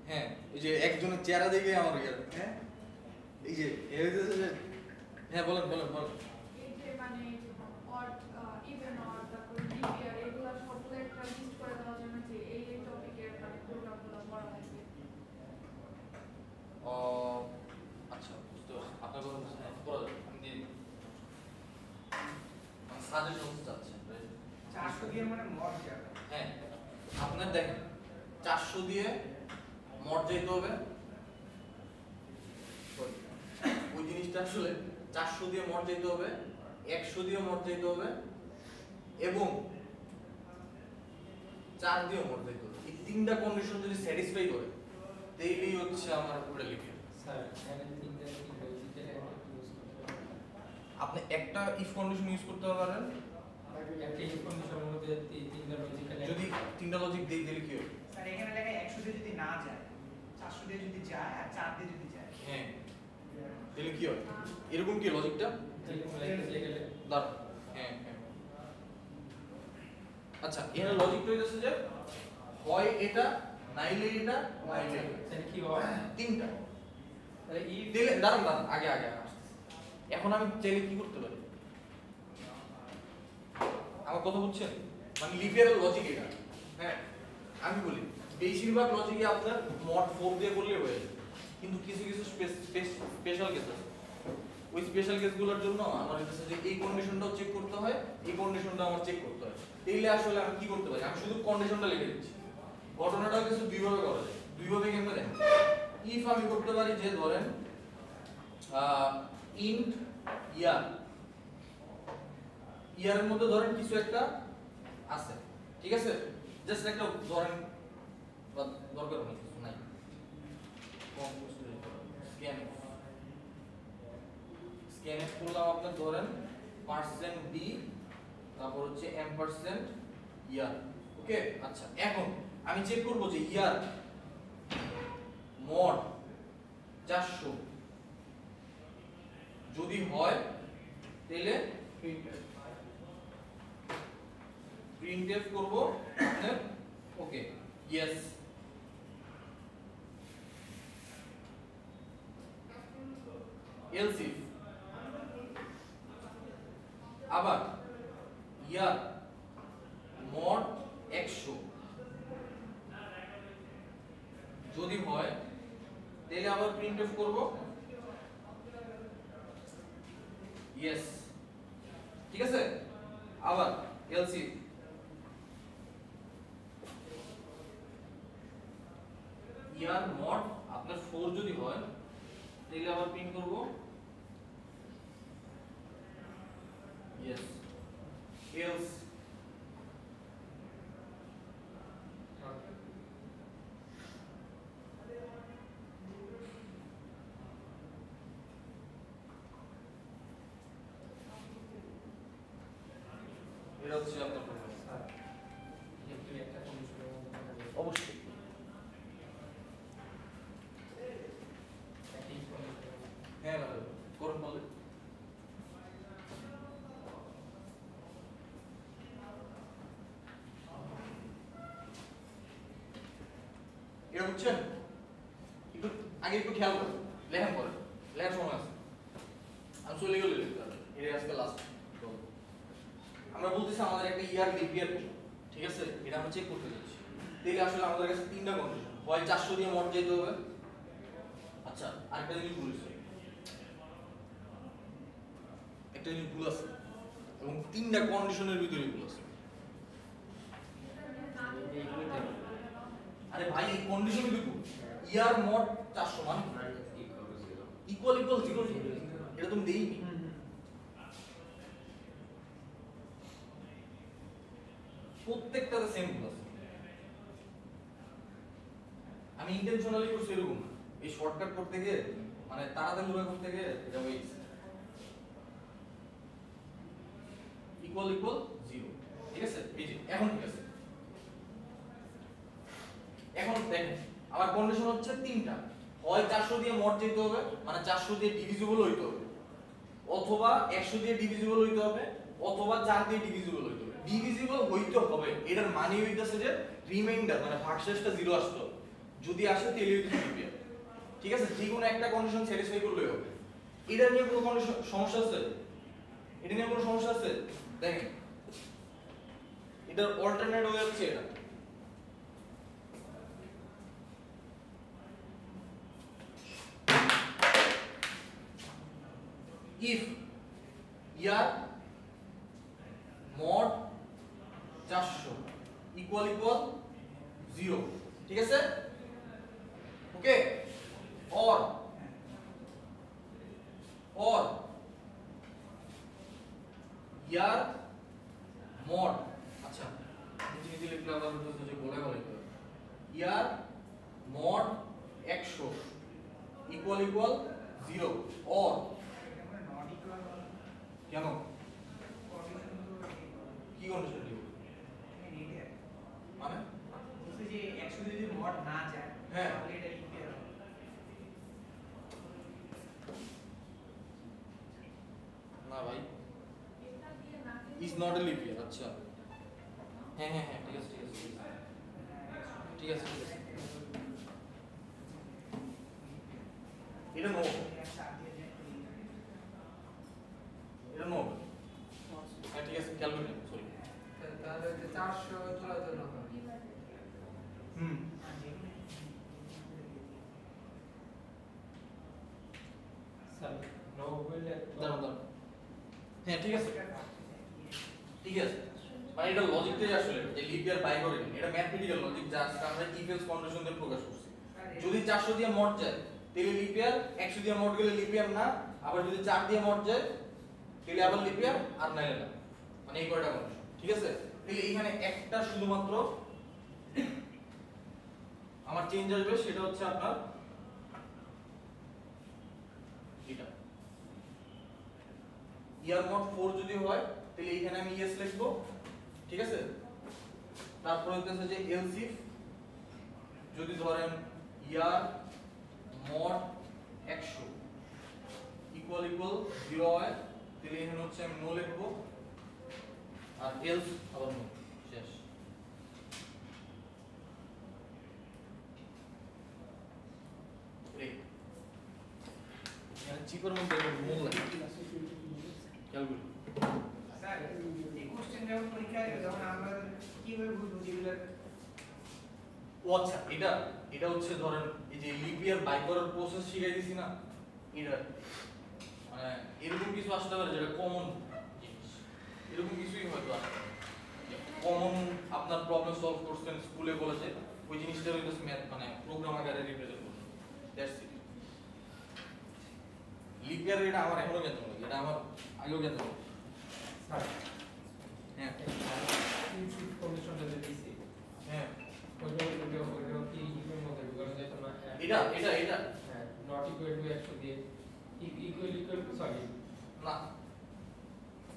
হ্যাঁ এই যে একজনের চেহারা দেখে আমার হ্যাঁ এই যে হ্যাঁ বলেন বলেন বলেন। এই যে মানে অড ইভেন অড তারপর লিনিয়ার এগুলো সবগুলো একটা লিস্ট করে দেওয়া যাবে যে এই এই টপিকের মানে প্রোগ্রামগুলো পড়া লাগবে। আচ্ছা বুঝতে পারছি আপনার কথা বুঝতে পড়া যাবে আমি দিয়ে দিই। সাজেশন চাচ্ছেন রাইট? 400 দিয়ে মানে মড দেওয়া। হ্যাঁ আপনার দেখেন 400 দিয়ে মড যেতে হবে ওই জিনিসটা আসলে 400 দিয়ে মড যেতে হবে 100 দিয়ে মড যেতে হবে এবং 4 দিয়ে মড যেতে হবে। এই তিনটা কন্ডিশন যদি স্যাটিসফাই করে তাইলেই হচ্ছে আমার পুরো লিখে স্যার এখানে তিনটা কি লজিক্যাল ইউজ করতে হবে। আপনি একটা ইফ কন্ডিশন ইউজ করতে পারেন একটা ইনফরমেশনের মধ্যে তিনটা লজিক্যাল যদি তিনটা লজিক দেই দিলে কি হবে? স্যার এখানে লেখা 100 দিয়ে যদি না যায় 400 দিয়ে যদি যায় আর 4 দিয়ে যদি যায় হ্যাঁ তাহলে কি হবে? এরকম কি লজিকটা? দাঁড়ান হ্যাঁ হ্যাঁ আচ্ছা এর লজিকটা হইতেছে যে হয় এটা নাইলে এটা নাইলে এটা। স্যার কি হয় তিনটা তাহলে ই দিলে দাঁড়ান দাঁড়ান আগে আগে আসতেছি। এখন আমি চাইলে কি করতে পারি? আমার কথা বুঝছেন? মানে লিপের লজিক এটা হ্যাঁ আমি বলি বেশিরভাগ লজিকে আপনার মড 4 দিয়ে করলে হয়ে যায় কিন্তু কিছু কিছু স্পেশাল কেস আছে ওই স্পেশাল কেসগুলোর জন্য আমার কাছে যে এই কন্ডিশনটাও চেক করতে হয় এই কন্ডিশনটা আমার চেক করতে হয় তাইলে আসলে আমি কি করতে পারি আমি শুধু কন্ডিশনটা লিখে দিচ্ছি ঘটনাটাও কিছু দুইভাবে করা যায় দুইভাবে কেমনে দেখেন ইফ আমি করতে পারি যে ধরেন ইন্ট ইয়ার ইয়ারের মধ্যে ধরেন কিছু একটা আছে ঠিক আছে জাস্ট একটা ধরেন বা দরকার নেই কিছু নাই স্ক্যান করলাম আপনার ধরেন % d তারপর হচ্ছে m% ইয়ার ওকে আচ্ছা এখন আমি চেক করব যে ইয়ার মড 400 যদি হয় তাহলে প্রিন্টএফ করব আপনার ওকে ইয়েস এলস ইফ আবার ইয়ার মড 100 যদি হয় তাহলে আবার প্রিন্টএফ করব ইয়েস ঠিক আছে আবার এলস ইফ ইয়ার মড আপনার 4 যদি হয় তাহলে আবার প্রিন্ট করব ইয়েস এলস এটা হচ্ছে আপনার প্রবলেম স্যার একটু একটা কন্ডিশনের মধ্যে অবশ্যই একটা ইনফরমেশন হ্যাঁ ম্যাডাম করুন বলে এটা বুঝছেন একটু আগে একটু খেয়াল করুন লেখেন পরে লেখার সময় আছে আমি চলে গেলে এটা আজকে লাস্ট আমরা বলতেছি আমাদের একটা ইয়ার লিপিয়ার ঠিক আছে এটা আমরা চেক করতে যাচ্ছি তাহলে আসলে আমাদের কাছে তিনটা কন্ডিশন হয় 400 দিয়ে মড যেতে হবে আচ্ছা আরেকটা জিনিস বলেছি একটা জিনিস ভুল আছে এবং তিনটা কন্ডিশনের ভিতরে ভুল আছে আরে ভাই এই কন্ডিশন কিন্তু ইয়ার মড 400 মানে ইকুয়াল ইকুয়াল 0 এটা তুমি দেইনি প্রত্যেকটাতে সেম ভুল আছে আমি ইন্টেনশনালি করছি এরকম এই শর্টকাট করতে গিয়ে মানে তাড়াতাড়ি উড়া করতে গিয়ে এটা হয়ে গেছে ইকুয়াল ইকুয়াল 0 ঠিক আছে এই যে এখন ঠিক আছে এখন দেখেন আমার কন্ডিশন হচ্ছে তিনটা হয় 400 দিয়ে মড যেতে হবে মানে 400 দিয়ে ডিভিজিবল হইতে হবে অথবা 100 দিয়ে ডিভিজিবল হইতে হবে অথবা 4 দিয়ে ডিভিজিবল হইতে হবে ডিভিজিবল হইতে হবে এটার মানে হইতাছে যে রিমাইন্ডার মানে ভাগশেষটা 0 আসতো যদি আসে তাহলে এটা লিপ ইয়ার। ঠিক আছে, যে কোনো একটা কন্ডিশন স্যাটিসফাই করলেই হবে। এটা নিয়ে কোনো কন্ডিশন সমস্যা আছে? এটা নিয়ে কোনো সমস্যা আছে? দেখেন এটার অল্টারনেট হয়ে যাচ্ছে এটা। if ইয়ার mod 400 equal 0, ঠিক আছে? ওকে, or ইয়ার mod, আচ্ছা নিচে নিচে লিখলে আবার হচ্ছে যে গোলা গোলা লিখতে হবে। ইয়ার mod 100 equal 0 or কেন কি কন্ডিশন দিব মানে যে 100 যদি মড না যায় হ্যাঁ তাহলে এটা লিখতে হবে। না ভাই এটা দিয়ে না ইজ নট এ লিপ ইয়ার। আচ্ছা হ্যাঁ হ্যাঁ হ্যাঁ ঠিক আছে ঠিক আছে ঠিক আছে ঠিক আছে এটা নো, এটা নো। হ্যাঁ ঠিক আছে ক্যালকুলেট সরি। তাহলে 400 তোলার জন্য হবে। হুম স্যার নো বললে দাঁড়াও দাঁড়াও হ্যাঁ ঠিক আছে ঠিক আছে, মানে এটা লজিকটাই আসলে যে লিপ ইয়ার বাই করে এটা ম্যাথমেটিক্যাল লজিক যা আজকে আমরা ইফ এলস কন্ডিশন দিয়ে প্রকাশ করছি। যদি 400 দিয়ে মড যায় তাহলে লিপ ইয়ার, 100 দিয়ে মড গেলে লিপ ইয়ার না, আবার যদি 4 দিয়ে মড যায় তাহলে আবার লিপ ইয়ার আর নাইলে না, মানে এই কয়টা কন্ডিশন। ঠিক আছে, তাহলে এখানে একটা শুধুমাত্র আমার চেঞ্জ আসবে, সেটা হচ্ছে আপনার এটা ইয়ার মড 4 যদি হয় তাহলে এখানে আমি ইয়েস লিখবো। ঠিক আছে, তারপর হচ্ছে যে এলস ইফ যদি ধরেন ইয়ার মড 100 ইকুয়াল 0 হয় তাহলে এখানে হচ্ছে আমি নো লিখবো, আর এলস আবার নো, শেষ। চিপের মধ্যে মূল লাগে ক্যালকুলেট। স্যার এই কোশ্চেন যখন পরীক্ষায় যখন আমরা কিভাবে বুঝবো যেগুলো ও আচ্ছা এটা হচ্ছে ধরেন এই যে লিপ ইয়ার বাই করার প্রসেস শিখাই দিছি না, এটা মানে এরকম কিছু আসতে পারে যেটা কমন জিনিস, এরকম কিছুই হয়তো আসতে পারে কমন আপনার প্রবলেম সলভ করছেন স্কুলে কলেজে, ওই জিনিসটা হইতেছে ম্যাথ মানে প্রোগ্রাম আকারে রিপ্রেজেন্ট করছেন, দ্যাটস ইট। লিপ ইয়ার এটা আমার এখনো জ্ঞাত নয়, এটা আমার আগেও জ্ঞাত নয়। স্যার হ্যাঁ ইউটিউব কন্ডিশনটা যে দিছি হ্যাঁ ওইটা কি ইকুয়াল মধ্যে ঢোকানো যেত না? এটা হ্যাঁ নট ইকুয়াল টু 100 দিয়ে ইকুয়াল সরি না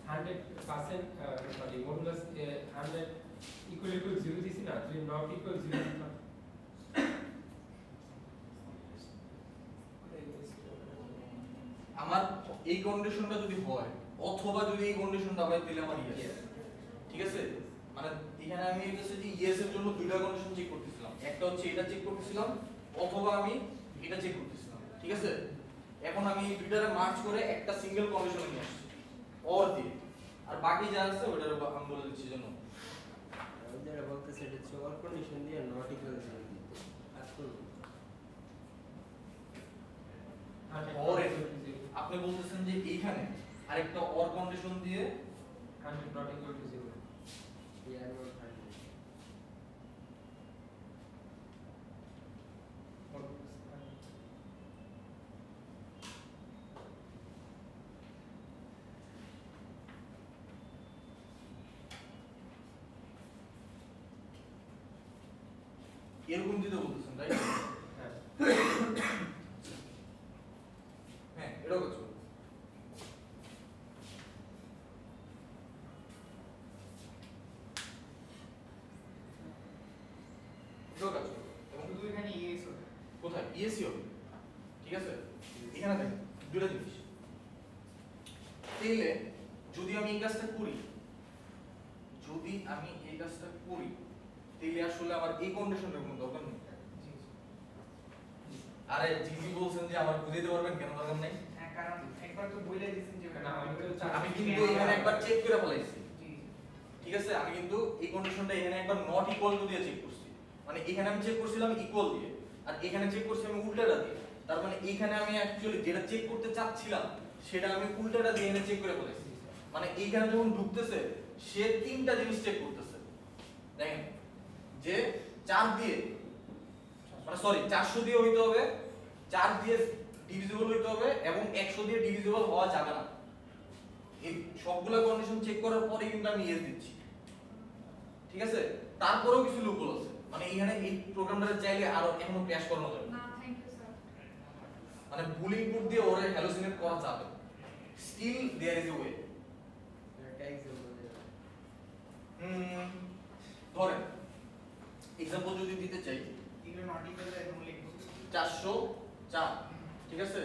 100% সরি মডুলাস 100 ইকুয়াল 0 দিছি না, যদি নট ইকুয়াল 0 দিতাম আমার এই কন্ডিশনটা যদি হয় অথবা যদি এই কন্ডিশনটা হয় তাহলে আমার ইয়েস। ঠিক আছে, মানে এখানে আমি হচ্ছে যে ইয়েস এর জন্য দুইটা কন্ডিশন চেক করতেছিলাম, একটা হচ্ছে এটা চেক করতেছিলাম অথবা আমি এটা চেক করতেছিলাম। ঠিক আছে, এখন আমি এই দুইটারে মার্জ করে একটা সিঙ্গেল কন্ডিশন নিয়ে আসছি অর দিয়ে, আর বাকি যা আছে ওটার আমি বলে দিচ্ছি জন্য যারা বলতেছে এটা হচ্ছে অর কন্ডিশন দিয়ে নট ইকুয়াল 0 দিতে এখন অর আপনি বলতেছেন যে এইখানে আরেকটা অর কন্ডিশন দিয়ে 100 not equal to 0 year mod 100 এরকম দিতে বলতেছেন রাইট? হ্যাঁ হ্যাঁ এটাও কাজ করবে। এটাও কাজ করবে এবং শুধু এখানে ইএস হবে কোথায় ইএসি হবে। ঠিক আছে, এখানে দেখেন দুটো জিনিস, তাহলে যদি আমি এই কাজটা করি তাহলে আসলে আমার এই কন্ডিশনের কোনো দরকার নেই। আরে জিজি বলছেন যে আমার বুঝাইতে পারবেন কেন দরকার নাই? হ্যাঁ কারণ একবার তো বলে দিয়েছেন যে না, আমি তো আমি কিন্তু এখানে একবার চেক করে ফেলাইছি। জি ঠিক আছে, আমি কিন্তু এই কন্ডিশনটা এখানে একবার নট ইকুয়াল টু দিয়ে চেক করছি। মানে এখানে আমি চেক করছিলাম ইকুয়াল দিয়ে, আর এখানে চেক করছি আমি উল্টাটা দিয়ে। তার মানে এইখানে আমি অ্যাকচুয়ালি যেটা চেক করতে চাচ্ছিলাম সেটা আমি উল্টাটা দিয়ে এনে চেক করে ফেলেছি। মানে এইখানে যখন ঢুকতেছে সে তিনটা জিনিস চেক করতেছে। দেখেন যে 4 দিয়ে মানে সরি 400 দিয়ে হইতে হবে, 4 দিয়ে ডিভিজিবল হইতে হবে এবং 100 দিয়ে ডিভিজিবল হওয়া যাবে না। এই সবগুলা কন্ডিশন চেক করার পরে কিন্তু আমি ইয়েস দিচ্ছি। ঠিক আছে, তারপরেও কিছু লুপহোল আছে। মানে এখানে এই প্রোগ্রামটা চাইলে আরো এখনো ক্র্যাশ করানো যাবে। না থ্যাংক ইউ স্যার। মানে ভুল ইনপুট দিয়ে ওরে হ্যালোসিনেট করা যাবে। Still there is a way. একটা এক্সাম্পল দেন। ধরেন एग्जांपल যদি দিতে চাই এগুলো নট ইকুয়াল এরকম লিখবো 404, ঠিক আছে,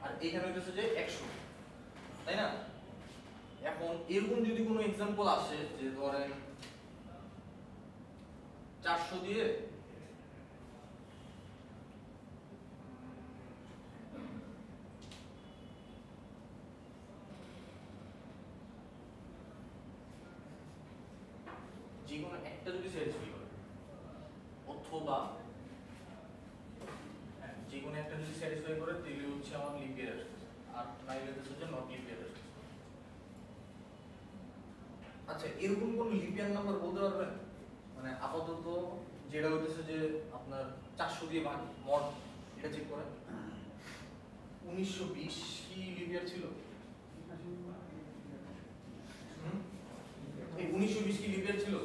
আর এখানে হইতেছে যে 100, তাই না? এখন এরকম যদি কোনো एग्जांपल আসে যে ধরেন 400 দিয়ে যে কোনো একটা যদি স্যাটিসফাই করে অথবা যে কোনো একটা যদি স্যাটিসফাই করে তাহলে হচ্ছে আমার লিপ ইয়ার আসছে, আর নাইলে হচ্ছে নট লিপ ইয়ার আসছে। আচ্ছা, এরকম কোন লিপ ইয়ার নাম্বার বলতে পারবেন? মানে আপাতত যেটা হইতেছে যে আপনার 400 দিয়ে ভাগ মড, এটা চেক করেন। 1920 কি লিপ ইয়ার ছিল? এই 1920 কি লিপ ইয়ার ছিল?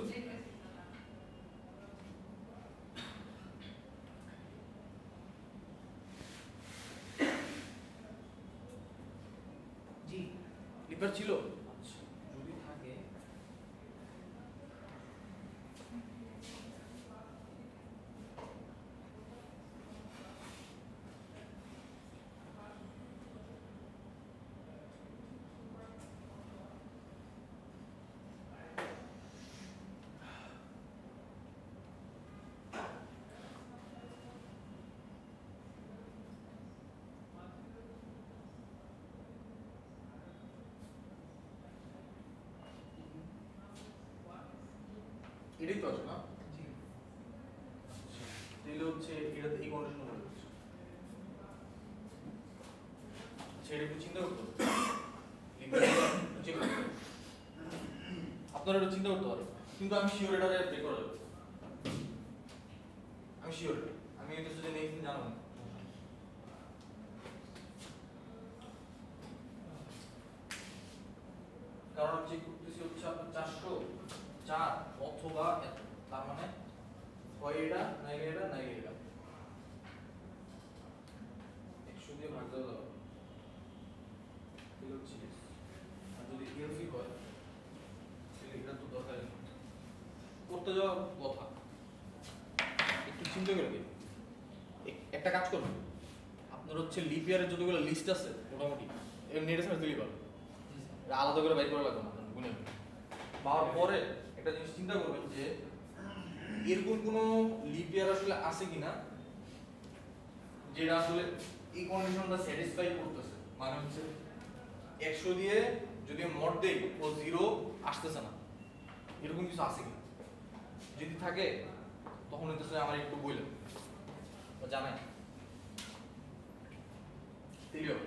জি লিপ ইয়ার ছিল? আচ্ছা, যদি থাকে এটাই তো আছে না? জি তাহলে হচ্ছে এটা এই কন্ডিশন বলে দিচ্ছে। সেটা একটু চিন্তা করতে হবে। চেক করতে হবে। আপনারা একটু চিন্তা করতে পারেন, কিন্তু আমি শিওর এটা ব্রেক করা যাবে। আমি শিওর, আমি এটা যদি নেক্সট দিন জানাবো। কারণ আমি চেক করতেছি হচ্ছে আপনার 404 অথবা এত। তার মানে হয় এটা নাইলে এটা নাইলে এটা 100 দিয়ে ভাগ দেওয়া যাবে। হচ্ছে আর যদি এলসি হয় তাহলে এটা তো দরকার নেই করতে যাওয়ার কথা। একটু চিন্তা করে দিন, একটা কাজ করবেন, আপনার হচ্ছে লিপ ইয়ারের যতগুলো লিস্ট আছে মোটামুটি নেটে সার্চ দিলেই পাবেন। এটা আলাদা করে বাইর করা লাগবে না, আপনার গুনে পাওয়ার পরে একটা জিনিস চিন্তা করবেন যে এরকম কোনো লিপ ইয়ার আসলে আছে কিনা যেটা আসলে এই কন্ডিশনটা স্যাটিসফাই করতেছে। মানে হচ্ছে 100 দিয়ে যদি মড দেই ও 0 আসতেছে না, এরকম কিছু আছে কিনা। যদি থাকে তখন হইতেছে আমার একটু বললেন জানাই ক্লিয়ার।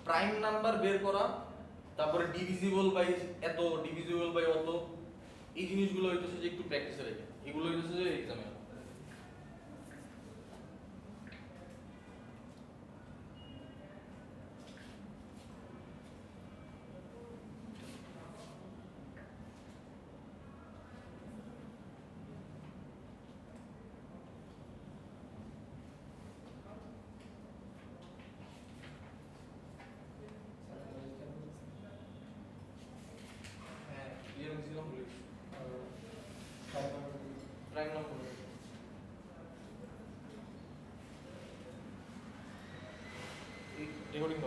প্রাইম নাম্বার বের করা, তারপরে ডিভিজিবল বাই এত, ডিভিজিবল বাই অত, এই জিনিসগুলো হইতেছে যে একটু প্র্যাকটিসে রেখে, এগুলো হইতেছে যে এক্সামে। হ্যাঁ ক্লিয়ার হয়েছিলাম বলে প্রাইম নাম্বার রেকর্ডিং